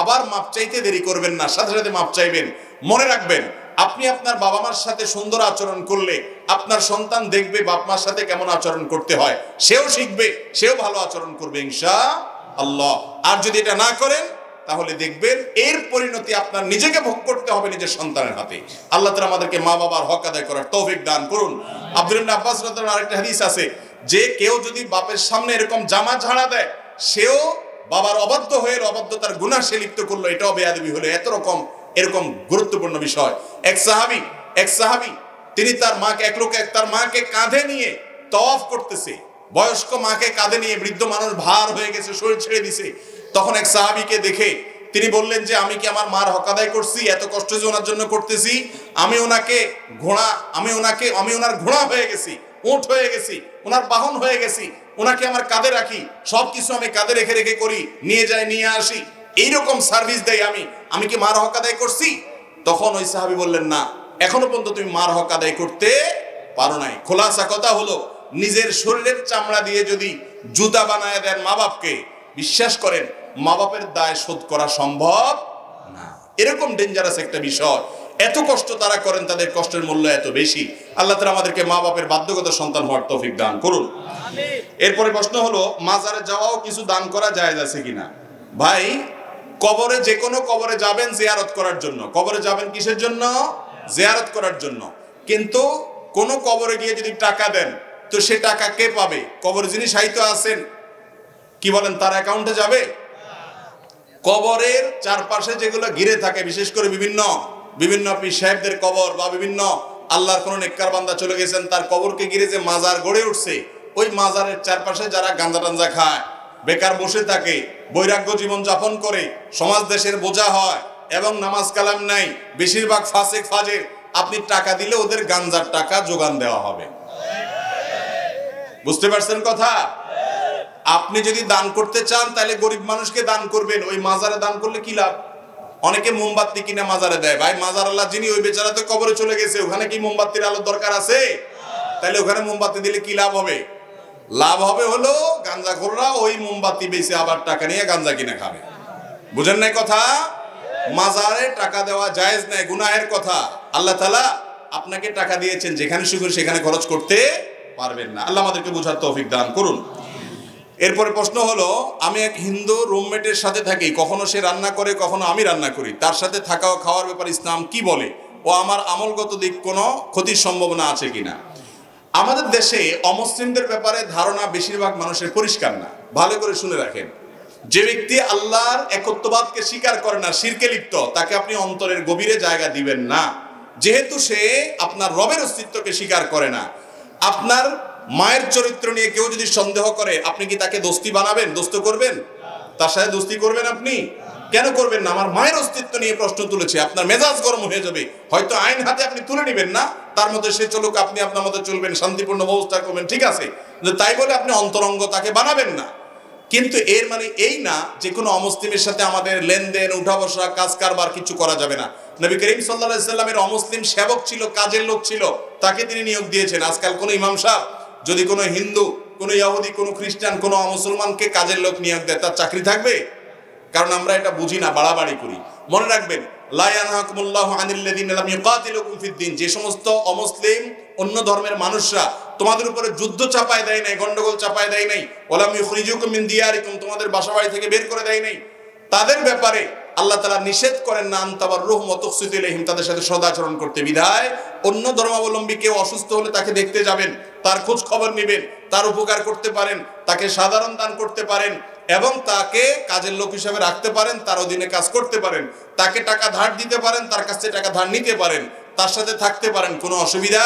A: আবার মাপ চাইতে দেরি করবেন না, সাথে সাথে মাপ চাইবেন। মনে রাখবেন, আপনি আপনার বাবা মার সাথে সুন্দর আচরণ করলে আপনার সন্তান দেখবে বাপ মার সাথে কেমন আচরণ করতে হয়, সেও শিখবে, সেও ভালো আচরণ করবে ইনশাআল্লাহ। আর যদি এটা না করেন, তাহলে দেখবেন এর পরিণতি আপনার নিজেকে ভোগ করতে হবে নিজের সন্তানের হাতে। আল্লাহ তাআলা আমাদেরকে মা বাবার হক আদায় করার তৌফিক দান করুন। আব্দুল্লাহ ইবনে আব্বাস রাদিয়াল্লাহু আনহু আরেকটা হাদিস আছে যে কেউ যদি বাপের সামনে এরকম জামা ঝাড়া দেয়, সেও বাবার অবাধ্য হয়ে অবাধ্যতার গুনাহ সে লিপ্ত করলো, এটাও বেয়াদবি হলো। এরকম গুরুত্বপূর্ণ বিষয়। এক সাহাবী তিনি তার মাকে কাঁধে নিয়ে তওয়াফ করতেছে, বয়স্ক মাকে কাঁধে নিয়ে, বৃদ্ধ মানুষ ভার হয়ে গেছে, শরীর ছেড়ে দিছে। তখন এক সাহাবীকে দেখে তিনি বললেন যে আমি কি আমার মার হক আদায় করছি? এত কষ্ট যে ওনার জন্য করতেছি, আমি ওনার ঘোড়া হয়ে গেছি, উট হয়ে গেছি, ওনার বাহন হয়ে গেছি, ওনাকে আমার কাঁধে রাখি, সবকিছু আমি কাঁধে রেখে রেখে করি, নিয়ে যাই নিয়ে আসি, এইরকম সার্ভিস দেই আমি কি মার হক আদায় করছি? তখন ওই সাহাবী বললেন না, এখনো পর্যন্ত তুমি মার হক আদায় করতে পারো নাই। খোলাসা কথা হলো, নিজের শরীরের চামড়া দিয়ে যদি জুতা বানায় দেন মা বাপকে, বিশ্বাস করেন মা বাপের দায় শোধ করা সম্ভব না। এরকম ডেঞ্জারাস একটা বিষয়। এত কষ্ট তারা করেন, তাদের কষ্টের মূল্য এত বেশি। আল্লাহ তাআলা আমাদেরকে মা বাপের বাধ্যগত সন্তান হওয়ার তৌফিক দান করুন। এরপরে প্রশ্ন হলো, মাজারে যাওয়াও কিছু দান করা জায়েজ আছে কিনা? ভাই, কবরে, যে কোনো কবরে যাবেন জিয়ারত করার জন্য। কবরে যাবেন কিসের জন্য? জিয়ারত করার জন্য। কিন্তু কোন কবরে গিয়ে যদি টাকা দেন, তো সে টাকা কে পাবে? কবরে যিনি শায়িত আছেন, কি বলেন, তার অ্যাকাউন্টে যাবে? কবরের চারপাশে যেগুলো ঘিরে থাকে, বিশেষ করে বিভিন্ন পীর সাহেবদের কবর বা বিভিন্ন আল্লাহর কোন নেককার বান্দা চলে গেছেন, তার কবরকে ঘিরে যে মাজার গড়ে উঠছে, ওই মাজারের চারপাশে যারা গাঁজা টাঞ্জা খায়, বেকার বসে থাকে, বৈরাগ্য জীবন যাপন করে, সমাজ দেশের বোঝা হয় এবং নামাজ কালাম নাই, বেশিরভাগ ফাসিক ফাজের, আপনি টাকা দিলে ওদের গাঞ্জার টাকা যোগান দেওয়া হবে। বুঝতে পারছেন কথা? আপনি যদি দান করতে চান তাহলে গরিব মানুষকে দান করবেন, ওই মাজারে দান করলে কি লাভ? অনেকে মোমবাতি কিনে মাজারে দেয়। ভাই, মাজার আল্লাহ যিনি, ওই বেচারা তো কবরে চলে গেছে, ওখানে কি মোমবাতির আলোর দরকার আছে? তাহলে ওখানে মোমবাতি দিলে কি লাভ হবে? লাভ হবে হলো গাঞ্জাখোররা ওই মোমবাতি বেচে আবার টাকা নিয়ে গাঞ্জা কিনে খাবে। বুঝেন নাই কথা? মাজারে টাকা দেওয়া জায়েজ নাই, গুনাহের কথা। আল্লাহ তাআলা আপনাকে টাকা দিয়েছেন, যেখানে সুযোগ সেখানে খরচ করতে পারবেন না। আল্লাহ আমাদেরকে বোঝার তৌফিক দান করুন। এরপরে প্রশ্ন হলো, আমি এক হিন্দু রুমমেটের সাথে থাকি, কখনো সে রান্না করে, কখনো আমি রান্না করি। তার সাথে থাকা ও খাওয়ার ব্যাপারে ইসলাম কি বলে, ও আমার আমলগত দিক কোনো ক্ষতির সম্ভাবনা আছে কিনা? আমাদের দেশে অমুসলিমদের ব্যাপারে ধারণা বেশিরভাগ মানুষের পরিষ্কার না। ভালো করে শুনে রাখেন, যে ব্যক্তি আল্লাহর একত্ববাদকে স্বীকার করে না, শিরকে লিপ্ত, তাকে আপনি অন্তরের গভীরে জায়গা দিবেন না। যেহেতু সে আপনার রবের অস্তিত্বকে স্বীকার করে না। আপনার মায়ের চরিত্র নিয়ে কেউ যদি সন্দেহ করে, আপনি কি তাকে দোস্তি বানাবেন? দোস্ত করবেন? তার সাথে দোস্তি করবেন? আপনি কেন করবেন না? আমার মায়ের অস্তিত্ব নিয়ে প্রশ্ন তুলেছে, আপনার মেজাজ গরম হয়ে যাবে। হয়তো আইন হাতে আপনি তুলে নেবেন না, তার মধ্যে সে চলুক, আপনি আপনার মতো চলবেন, শান্তিপূর্ণ ব্যবস্থা করবেন, ঠিক আছে, তাই বলে আপনি অন্তরঙ্গ তাকে বানাবেন না। কিন্তু এর মানে এই না যে কোনো অমুসলিমের সাথে আমাদের লেনদেন, উঠা বসা, কাজ কারবার কিছু করা যাবে না। নবী করিম সাল্লাল্লাহু আলাইহি সাল্লামের অমুসলিম সেবক ছিল, কাজের লোক ছিল, তাকে তিনি নিয়োগ দিয়েছেন। আজকাল কোনো ইমাম সাহেব যদি কোনো হিন্দু, কোনো ইহুদি, কোনো খ্রিস্টান, কোনো অমুসলমানকে কাজের লোক নিয়োগ দেয়, তার চাকরি থাকবে? কারণ আমরা এটা বুঝি না, বাড়াবাড়ি করি। মনে রাখবেন, লা ইয়ানহাকুমুল্লাহু আনিল্লাযিনা লাম ইউকাতিলুকুম ফিদ-দীন, যে সমস্ত অমুসলিম অন্য ধর্মের মানুষরা তোমাদের উপরে যুদ্ধ চাপায় দেয় নাই, গন্ডগোল চাপায় দেয় নাই, ওয়ালাম ইউখরিজুকুম মিন দিয়ারিকুম, তোমাদের বাসাবাড়ি থেকে বের করে দেয় নাই, তাদের ব্যাপারে আল্লাহ তাআলা নিষেধ করেন না আনতাবাররুহুম ওয়া তুকসিতু ইলাইহিম, তাদের সাথে সদাচরণ করতে। বিধায় অন্য ধর্মাবলম্বী কেউ অসুস্থ হলে তাকে দেখতে যাবেন, তার খোঁজ খবর নেবেন, তার উপকার করতে পারেন, তাকে সাধারণ দান করতে পারেন এবং তাকে কাজের লোক হিসেবে রাখতে পারেন, তার অধীনে কাজ করতে পারেন, তাকে টাকা ধার দিতে পারেন, তার কাছ থেকে টাকা ধার নিতে পারেন, তার সাথে থাকতে পারেন, কোনো অসুবিধা।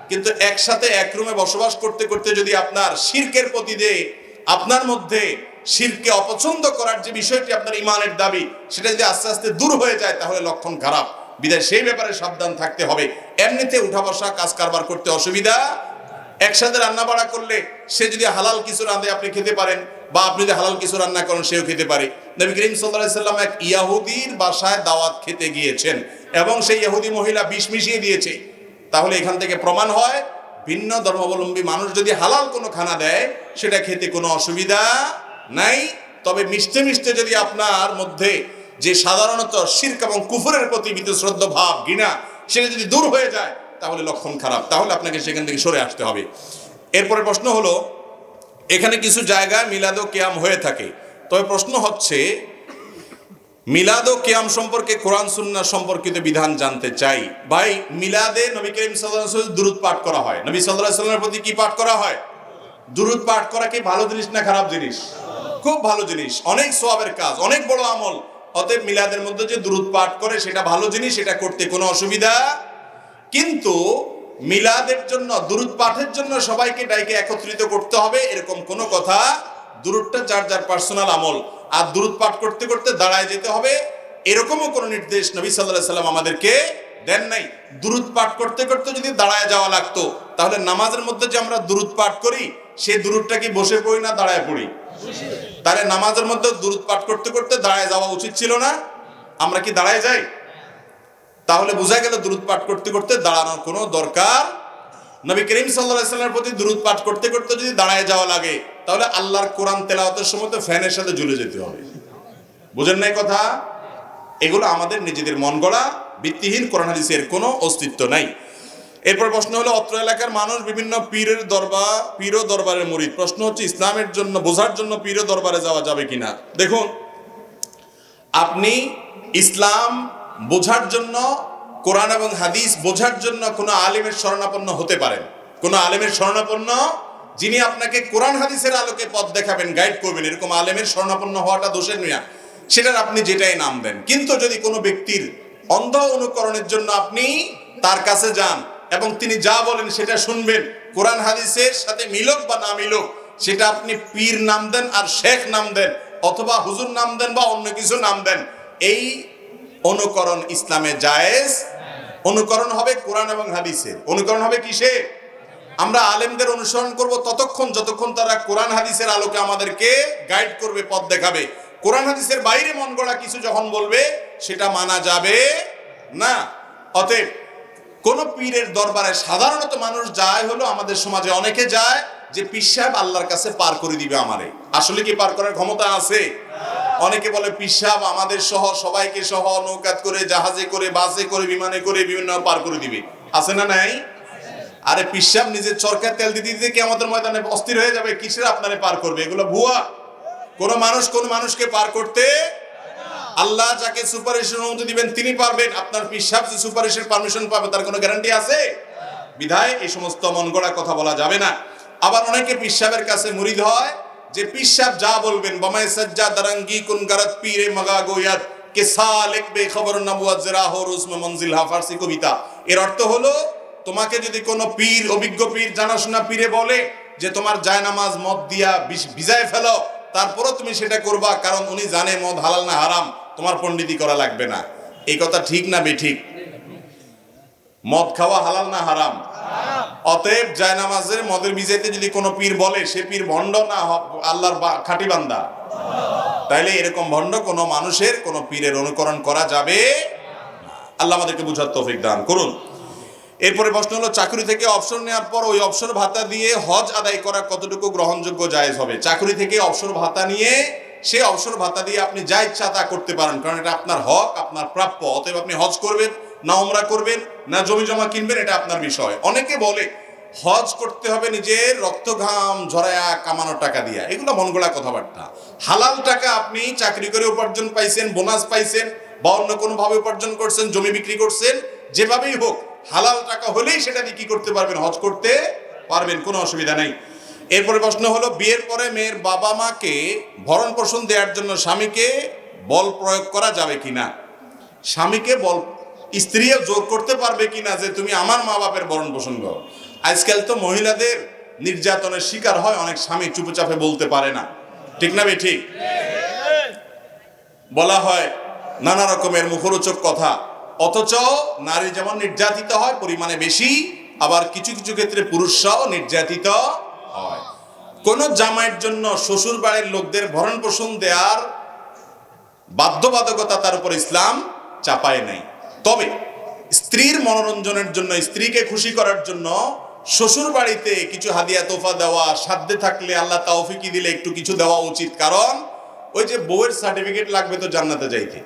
A: কিন্তু একসাথে এক রুমে বসবাস করতে করতে যদি আপনার শিরকের প্রতি যে আপনার মধ্যে শিরকে অপছন্দ করার যে বিষয়টি আপনার ইমানের দাবি, সেটা যদি আস্তে আস্তে দূর হয়ে যায়, তাহলে লক্ষণ খারাপ। বিধায় সেই ব্যাপারে সাবধান থাকতে হবে। এমনিতে উঠা বসা, কাজ কারবার করতে অসুবিধা। একসাথে রান্না বাড়া করলে সে যদি হালাল কিছু রাঁধে আপনি খেতে পারেন, বা আপনি যদি হালাল কিছু রান্না করেন সেও খেতে পারে। নবী করিম সাল্লাল্লাহু আলাইহি সাল্লাম এক ইহুদির বাসায় দাওয়াত খেতে গিয়েছেন এবং সেই ইহুদি মহিলা বিষ মিশিয়ে দিয়েছে। তাহলে এখান থেকে প্রমাণ হয়, ভিন্ন ধর্মাবলম্বী মানুষ যদি হালাল কোনো খানা দেয়, সেটা খেতে কোনো অসুবিধা নাই। তবে মিশতে মিশতে যদি আপনার মধ্যে যে সাধারণত শিরক এবং কুফরের প্রতি শ্রদ্ধা ভাব, ঘৃণা, সেটা যদি দূর হয়ে যায়, তাহলে লক্ষণ খারাপ, তাহলে আপনাকে সেখান থেকে সরে আসতে হবে। এরপরে প্রশ্ন হলো, এখানে কিছু জায়গায় মিলাদ ও কিয়াম হয়ে থাকে, তবে প্রশ্ন হচ্ছে মিলাদ ও কিয়াম সম্পর্কে কোরআন সুন্নাহ সম্পর্কিত বিধান জানতে চাই। ভাই, মিলাদে নবী করিম সাল্লাল্লাহু আলাইহি ওয়াসাল্লাম দুরূদ পাঠ করা হয়। নবী সাল্লাল্লাহু আলাইহি ওয়াসাল্লামের প্রতি কি পাঠ করা হয়? দুরূদ পাঠ করা কি ভালো জিনিস না খারাপ জিনিস? খুব ভালো জিনিস, অনেক সওয়াবের কাজ, অনেক বড় আমল। অতএব মিলাদের মধ্যে যে দুরূদ পাঠ করে সেটা ভালো জিনিস, এটা করতে কোনো অসুবিধা। কিন্তু মিলাদের জন্য, দুরূদ পাঠের জন্য সবাইকে ডাইকে একত্রিত করতে হবে এরকম কোনো কথা, দুরূদটা যার যার পার্সোনাল আমল। আর দুরূদ পাঠ করতে করতে দাঁড়ায় যেতে হবে এরকমও কোনো নির্দেশ নবী সাল্লাল্লাহু আলাইহি সাল্লাম আমাদেরকে দেন নাই। দুরূদ পাঠ করতে করতে যদি দাঁড়ায় যাওয়া লাগতো, তাহলে নামাজের মধ্যে যে আমরা দুরূদ পাঠ করি, সেই দুরূদটা কি বসে পড়ি না দাঁড়ায় পড়ি? তাহলে নামাজের মধ্যে দুরূদ পাঠ করতে করতে দাঁড়ায় যাওয়া উচিত ছিল না? আমরা কি দাঁড়ায় যাই? তাহলে বোঝা গেল দুরূদ পাঠ করতে করতে দাঁড়ানোর কোনো দরকার। নবী করিম সাল্লাল্লাহু আলাইহি ওয়াসাল্লামের প্রতি দুরূদ পাঠ করতে করতে যদি দাঁড়ায় যাওয়া লাগে, তাহলে আল্লাহর কোরআন তেলাওয়াতের সময় তো ফ্যানের সাথে ঝুলে যেতে হবে। বুঝেন নাই কথা? এগুলো আমাদের নিজেদের মন গড়া, ভিত্তিহীন, কোরআন হাদিসের কোনো অস্তিত্ব নাই। এরপর প্রশ্ন হলো, অত্র এলাকার মানুষ বিভিন্ন পীর ও দরবারের মুরিদ। প্রশ্ন হচ্ছে, ইসলামের জন্য বোঝার জন্য পীর ও দরবারে যাওয়া যাবে কিনা? দেখুন, আপনি ইসলাম বোঝার জন্য, কোরআন এবং হাদিস বোঝার জন্য কোনো আলেমের শরণাপন্ন হতে পারেন। কোনো আলেমের শরণাপন্ন, যিনি আপনাকে কোরআন হাদিসের আলোকে পথ দেখাবেন, গাইড করবেন, এরকম আলেমের শরণাপন্ন হওয়াটা দোষের নয়, সেটার আপনি যেটাই নাম দেন। কিন্তু যদি কোনো ব্যক্তির অন্ধ অনুকরণের জন্য আপনি তার কাছে যান এবং তিনি যা বলেন সেটা শুনবেন, কোরআন হাদিসের সাথে মিলক বা না মিলক, সেটা আপনি পীর নাম দেন আর শেখ নাম দেন অথবা হুজুর নাম দেন বা অন্য কিছু নাম দেন, এই অনুকরণ ইসলামে জায়েজ। অনুকরণ হবে কোরআন এবং হাদিসের। অনুকরণ হবে কিসে? আমরা আলেমদের অনুসরণ করব ততক্ষণ যতক্ষণ তারা কোরআন হাদিসের আলোকে আমাদেরকে গাইড করবে, পথ দেখাবে। কোরআন হাদিসের বাইরে মন গড়া কিছু যখন বলবে, সেটা মানা যাবে না। অতএব কোন পীরের দরবারে সাধারণত মানুষ যায় হলো, আমাদের সমাজে অনেকে যায় যে পীর সাহেব আল্লাহর কাছে পার করে দিবে আমারে। আসলে কি পার করার ক্ষমতা আছে? অনেকে বলে পীর সাহেব আমাদের সহ সবাইকে সহ নৌকাত করে, জাহাজে করে, বাসে করে, বিমানে করে বিভিন্ন পার করে দিবে। আছে না নাই? আরে পীর সাহেব নিজের চরকায় তেল দিতে দিতে কিয়ামতের ময়দানে অস্থির হয়ে যাবে, কিসের আপনারে পার করবে? এগুলো ভুয়া। কোন মানুষকে পার করতে, আল্লাহ যাকে সুপারিশের অনুমতি দিবেন তিনি পারবেন। আপনার পীর সাহেব যে সুপারিশের পারমিশন পাবে তার কোনো গ্যারান্টি আছে? বিধায় এই সমস্ত মন গড়া কথা বলা যাবে না। আবার অনেকে পীর সাহেবের কাছে মুরিদ হয় যে পীর সাহেব যা বলবেন, বমায় সাজ্জা দারাঙ্গি কুন গারাত পীরে মাগা গোয়াত কে সালেক বে খবর নবুয়াত জরা হো রুসমে মঞ্জিল হা, ফারসি কবিতা। এর অর্থ হলো, তোমাকে যদি কোনো পীর, অভিজ্ঞ পীর, জানাশোনা পীরে বলে যে তোমার জায়নামাজ মদ দিয়া ভিজায় ফেলো, তারপরও তুমি সেটা করবা, কারণ উনি জানে মদ হালাল না হারাম, তোমার পণ্ডিতি করা লাগবে না। এই কথা ঠিক না বেঠিক? মদ খাওয়া হালাল না হারাম? অতএব জায়নামাজের মদের ভিজাইতে যদি কোনো পীর বলে, সে পীর ভণ্ড না আল্লাহর খাঁটি বান্দা? তাইলে এরকম ভণ্ড কোনো মানুষের, কোনো পীরের অনুকরণ করা যাবে না। আল্লাহ আমাদেরকে বুঝার তৌফিক দান করুন। এরপরে প্রশ্ন হলো, চাকরি থেকে অবসর নেওয়ার পর ওই অবসর ভাতা দিয়ে হজ আদায় করা কতটুকু গ্রহণযোগ্য, জায়েজ হবে? চাকরি থেকে অবসর ভাতা নিয়ে, সে অবসর ভাতা দিয়ে আপনি যা ইচ্ছা তা করতে পারেন, কারণ এটা আপনার হক, আপনার প্রাপ্য। অতএব আপনি হজ করবেন না উমরা করবেন না জমি জমা কিনবেন, এটা আপনার বিষয়। অনেকে বলে হজ করতে হবে নিজের রক্ত ঘাম ঝরায়া কামানো টাকা দিয়া, এগুলো মন গড়া কথাবার্তা। হালাল টাকা আপনি চাকরি করে উপার্জন পাইছেন, বোনাস পাইছেন, বা অন্য কোনো ভাবে উপার্জন করছেন, জমি বিক্রি করছেন, যেভাবেই হোক হালাল টাকা হলেই সেটা দিয়ে কি করতে পারবেন? হজ করতে পারবেন, কোনো অসুবিধা নেই। এরপরে প্রশ্ন হলো, বিয়ের পরে মেয়ের বাবা মাকে ভরণ পোষণ দেওয়ার জন্য স্বামীকে বল প্রয়োগ করা যাবে কিনা? স্বামীকে বল, স্ত্রীও জোর করতে পারবে কিনা যে তুমি আমার মা বাপের ভরণ পোষণ করো? আজকাল তো মহিলাদের নির্যাতনের শিকার হয় অনেক স্বামী, চুপচাপে বলতে পারে না, ঠিক না বে ঠিক? বলা হয় নানা রকমের মুখরোচক কথা, অথচ নারী যেমন নির্যাতিত হয় পরিমাণে বেশি, আবার কিছু কিছু ক্ষেত্রে পুরুষরাও নির্যাতিত হয়। কোন জামাইয়ের জন্য শ্বশুর বাড়ির লোকদের ভরণ পোষণ দেওয়ার বাধ্যবাধকতা তার উপর ইসলাম চাপায় নাই। তবে স্ত্রীর মনোরঞ্জনের জন্য, স্ত্রীকে খুশি করার জন্য শ্বশুর বাড়িতে কিছু হাদিয়া তোফা দেওয়া, সাধ্যে থাকলে আল্লাহ তৌফিকি দিলে একটু কিছু দেওয়া উচিত। কারণ ওই যে বউয়ের সার্টিফিকেট লাগবে তো জান্নাতে যাইতে,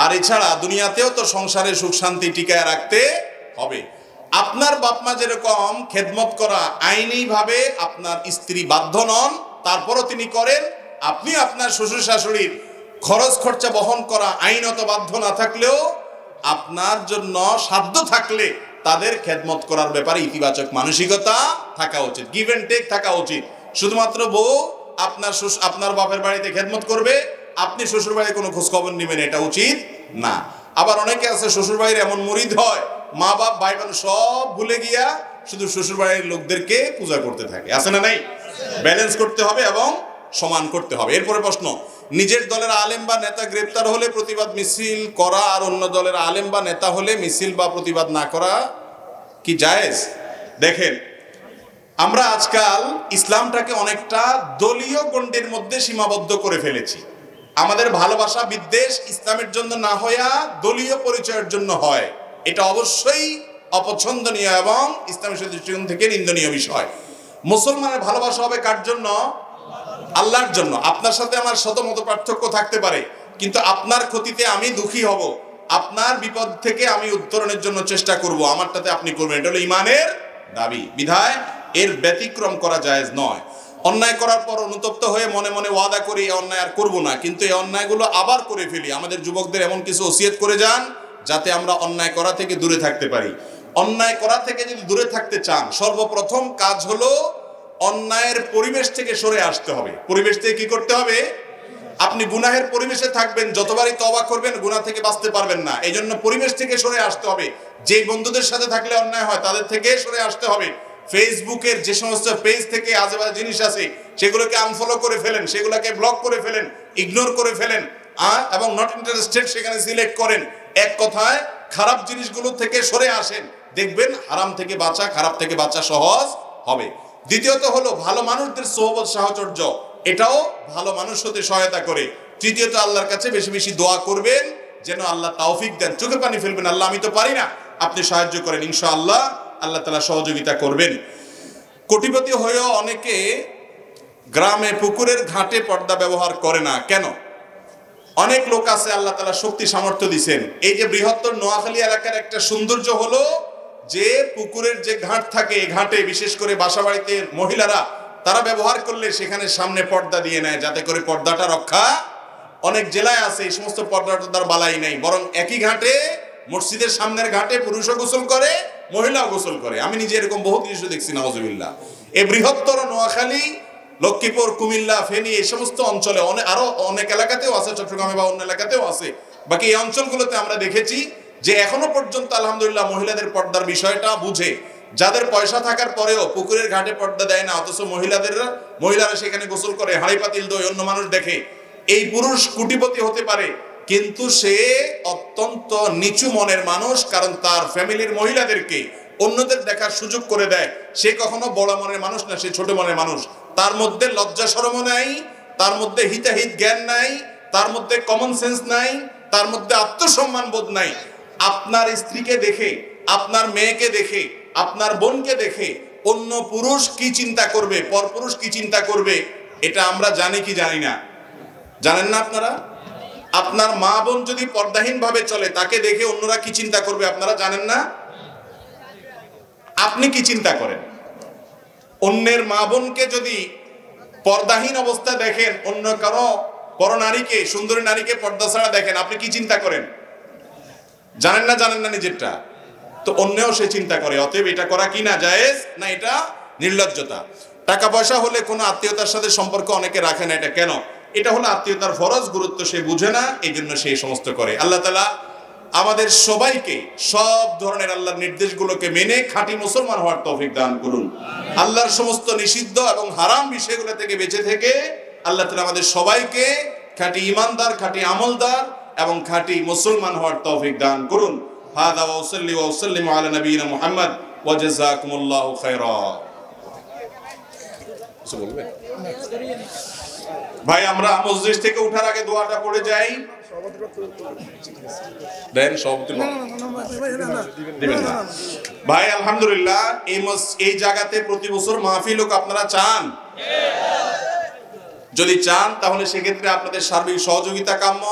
A: আর এছাড়া দুনিয়াতেও তো সংসারে সুখ শান্তি টিকায় রাখতে হবে। আপনার বাপমা যেরকম খেদমত করা আইনি ভাবে আপনার স্ত্রী বাধ্য নন, তারপরও তিনি করেন, আপনি আপনার শ্বশুর শাশুড়ির খরচ খরচা বহন করা আইনত বাধ্য না থাকলেও আপনার জন্য সাধ্য থাকলে তাদের খেদমত করার ব্যাপারে ইতিবাচক মানসিকতা থাকা উচিত, গিভ এন্ড টেক থাকা উচিত। শুধুমাত্র বউ আপনার বাপের বাড়িতে খেদমত করবে, আপনি শ্বশুর বাড়ির কোনো খোঁজ খবর নেবেন, এটা উচিত না। আবার অনেকে আছে শ্বশুর বাড়ির এমন মুরিদ হয়, মা বাপ ভাই বোন সব ভুলে গিয়া শুধু শ্বশুর বাড়ির লোকদেরকে পূজা করতে থাকে। আছে না নাই? ব্যালেন্স করতে হবে এবং সমান করতে হবে। এরপরে প্রশ্ন, নিজের দলের আলেম বা নেতা গ্রেপ্তার হলে প্রতিবাদ মিছিল করা আর অন্য দলের আলেম বা নেতা হলে মিছিল বা প্রতিবাদ না করা কি জায়েজ? দেখেন, আমরা আজকাল ইসলামটাকে অনেকটা দলীয় গণ্ডির মধ্যে সীমাবদ্ধ করে ফেলেছি। আমাদের ভালোবাসা বিদ্বেষ ইসলামের জন্য না হইয়া দলীয় পরিচয়ের জন্য হয়, এটা অবশ্যই অপছন্দনীয় এবং ইসলামের দৃষ্টিকোণ থেকে নিন্দনীয় বিষয়। মুসলমানের ভালোবাসা হবে কার জন্য? আল্লাহর জন্য। আপনার সাথে আমার শত মত পার্থক্য থাকতে পারে, কিন্তু আপনার ক্ষতিতে আমি দুঃখী হব, আপনার বিপদ থেকে আমি উত্তরণের জন্য চেষ্টা করব, আমারটাতে আপনি করবেন, এটা হলো ঈমানের দাবি। বিধায় এর ব্যতিক্রম করা জায়েজ নয়। অন্যায় করার পর অনুতপ্ত হয়ে মনে মনে ওয়াদা করি এই অন্যায় আর করবো না, কিন্তু এই অন্যায়গুলো আবার করে ফেলি। আমাদের যুবকদের এমন কিছু ওসিয়ত করে যান যাতে আমরা অন্যায় করা থেকে দূরে থাকতে পারি। অন্যায় করা থেকে যদি দূরে থাকতে চান, সর্বপ্রথম কাজ হলো অন্যায়ের পরিবেশ থেকে সরে আসতে হবে। পরিবেশ থেকে কি করতে হবে? আপনি গুনাহের পরিবেশে থাকবেন, যতবারই তওবা করবেন গুনাহ থেকে বাঁচতে পারবেন না। এই জন্য পরিবেশ থেকে সরে আসতে হবে। যে বন্ধুদের সাথে থাকলে অন্যায় হয় তাদের থেকে সরে আসতে হবে। ফেসবুকের যে সমস্ত পেজ থেকে আজেবাজে জিনিস আছে সেগুলোকে আনফলো করে ফেলেন, সেগুলোকে ব্লক করে ফেলেন, ইগনোর করে ফেলেন, এবং নট ইন্টারেস্টেড সেখানে সিলেক্ট করেন। এক কথায় খারাপ জিনিসগুলো থেকে সরে আসেন, দেখবেন হারাম থেকে বাঁচা, খারাপ থেকে বাঁচা সহজ হবে। দ্বিতীয়ত হলো ভালো মানুষদের সোহবত সাহচর্য, এটাও ভালো মানুষ হতে সহায়তা করে। তৃতীয়ত আল্লাহর কাছে বেশি বেশি দোয়া করবেন যেন আল্লাহ তৌফিক দেন। চোখে পানি ফেলবেন, আল্লাহ আমি তো পারি না, আপনি সাহায্য করেন, ইনশাআল্লাহ আল্লাহ তাআলা সহযোগিতা করবেন। কোটিপতি হয়েও অনেকে গ্রামে পুকুরের ঘাটে পর্দা ব্যবহার করে না কেন? অনেক লোক আছে আল্লাহ তাআলা শক্তি সামর্থ্য দিয়েছেন। এই যে বৃহত্তর নোয়াখালী এলাকার একটা সৌন্দর্য হলো যে পুকুরের যে ঘাট থাকে, এই ঘাটে বিশেষ করে বাসাবাড়িতে মহিলারা তারা ব্যবহার করলে সেখানে সামনে পর্দা দিয়ে নেয় যাতে করে পর্দাটা রক্ষা। অনেক জেলায় আছে এই সমস্ত পর্দাটা তার বালাই নাই, বরং একই ঘাটে মসজিদের সামনের ঘাটে পুরুষও গোসল করে, মহিলাও গোসল করে। আমি নিজে এরকম বহু দৃশ্য দেখছি, নাউজুবিল্লাহ। এই বৃহত্তর নোয়াখালী, লক্ষ্মীপুর, কুমিল্লা, ফেনী এই সমস্ত অঞ্চলে আরো অনেক এলাকাতেও আছে, চট্টগ্রামে বা অন্য এলাকাতেও আছে। বাকি এই অঞ্চলগুলোতে আমরা দেখেছি যে এখনো পর্যন্ত আলহামদুলিল্লাহ মহিলাদের পর্দার বিষয়টা বুঝে। যাদের পয়সা থাকার পরেও পুকুরের ঘাটে পর্দা দেয় না, অথচ মহিলারা সেখানে গোসল করে, হাঁড়ি পাতিল দই অন্য মানুষ দেখে। এই পুরুষ কোটিপতি হতে পারে, কিন্তু সে অত্যন্ত নিচু মনের মানুষ, কারণ তার ফ্যামিলির মহিলাদেরকে অন্যদের দেখার সুযোগ করে দেয়। সে কখনো বড় মনের মানুষ না, সে ছোট মনের মানুষ। তার মধ্যে লজ্জা শরম নাই, তার মধ্যে হিতাহিত জ্ঞান নাই, তার মধ্যে কমন সেন্স নাই, তার মধ্যে আত্মসম্মান বোধ নাই। আপনার স্ত্রীকে দেখে, আপনার মেয়েকে দেখে, আপনার বোনকে দেখে অন্য পুরুষ কি চিন্তা করবে, পরপুরুষ কি চিন্তা করবে, এটা আমরা জানি কি জানি না? জানেন না আপনারা? আপনার মা বোন যদি পর্দাহীন ভাবে চলে, তাকে দেখে অন্যরা কি চিন্তা করবে আপনারা জানেন না? আপনি কি চিন্তা করেন? অন্যের মা বোনকে যদি পর্দাহীন অবস্থা দেখেন, অন্য কারো বড় নারীকে, সুন্দরী নারীকে পর্দা ছাড়া দেখেন, আপনি কি চিন্তা করেন? জানেন না? জানেন না নিজেরটা, তো অন্যও সে চিন্তা করে। অতএব এটা করা কি না জায়েজ না, এটা নির্লজ্জতা। টাকা পয়সা হলে কোনো আত্মীয়তার সাথে সম্পর্ক অনেকে রাখে না, এটা কেন? এটা হলো আত্মীয়তার ফরজ, গুরুত্ব সে বুঝে না, এই জন্য সে সমস্ত করে। আল্লাহ তাআলা আমাদের সবাইকে সব ধরনের আল্লাহর নির্দেশগুলোকে মেনে খাঁটি মুসলমান হওয়ার তৌফিক দান করুন। আল্লাহর সমস্ত নিষিদ্ধ এবং হারাম বিষয়গুলো থেকে বেঁচে থেকে আল্লাহ তাআলা আমাদের সবাইকে খাঁটি ঈমানদার, খাঁটি আমলদার এবং খাঁটি মুসলমান হওয়ার তৌফিক দান করুন। হাদা ওয়া সাল্লি ওয়া সাল্লিমু আলা নবিয়িনা মুহাম্মদ ওয়া জাযাকুমুল্লাহু খায়রা। কিছু বলবেন ভাই? আমরা মসজিদ থেকে উঠার আগে দোয়াটা পড়ে যাই। দেন সভাপতি দিবেন না ভাই? আলহামদুলিল্লাহ, এই জায়গাতে প্রতি বছর মাহফিল হোক, আপনারা চান? যদি চান তাহলে সেক্ষেত্রে আপনাদের সার্বিক সহযোগিতা কাম্য।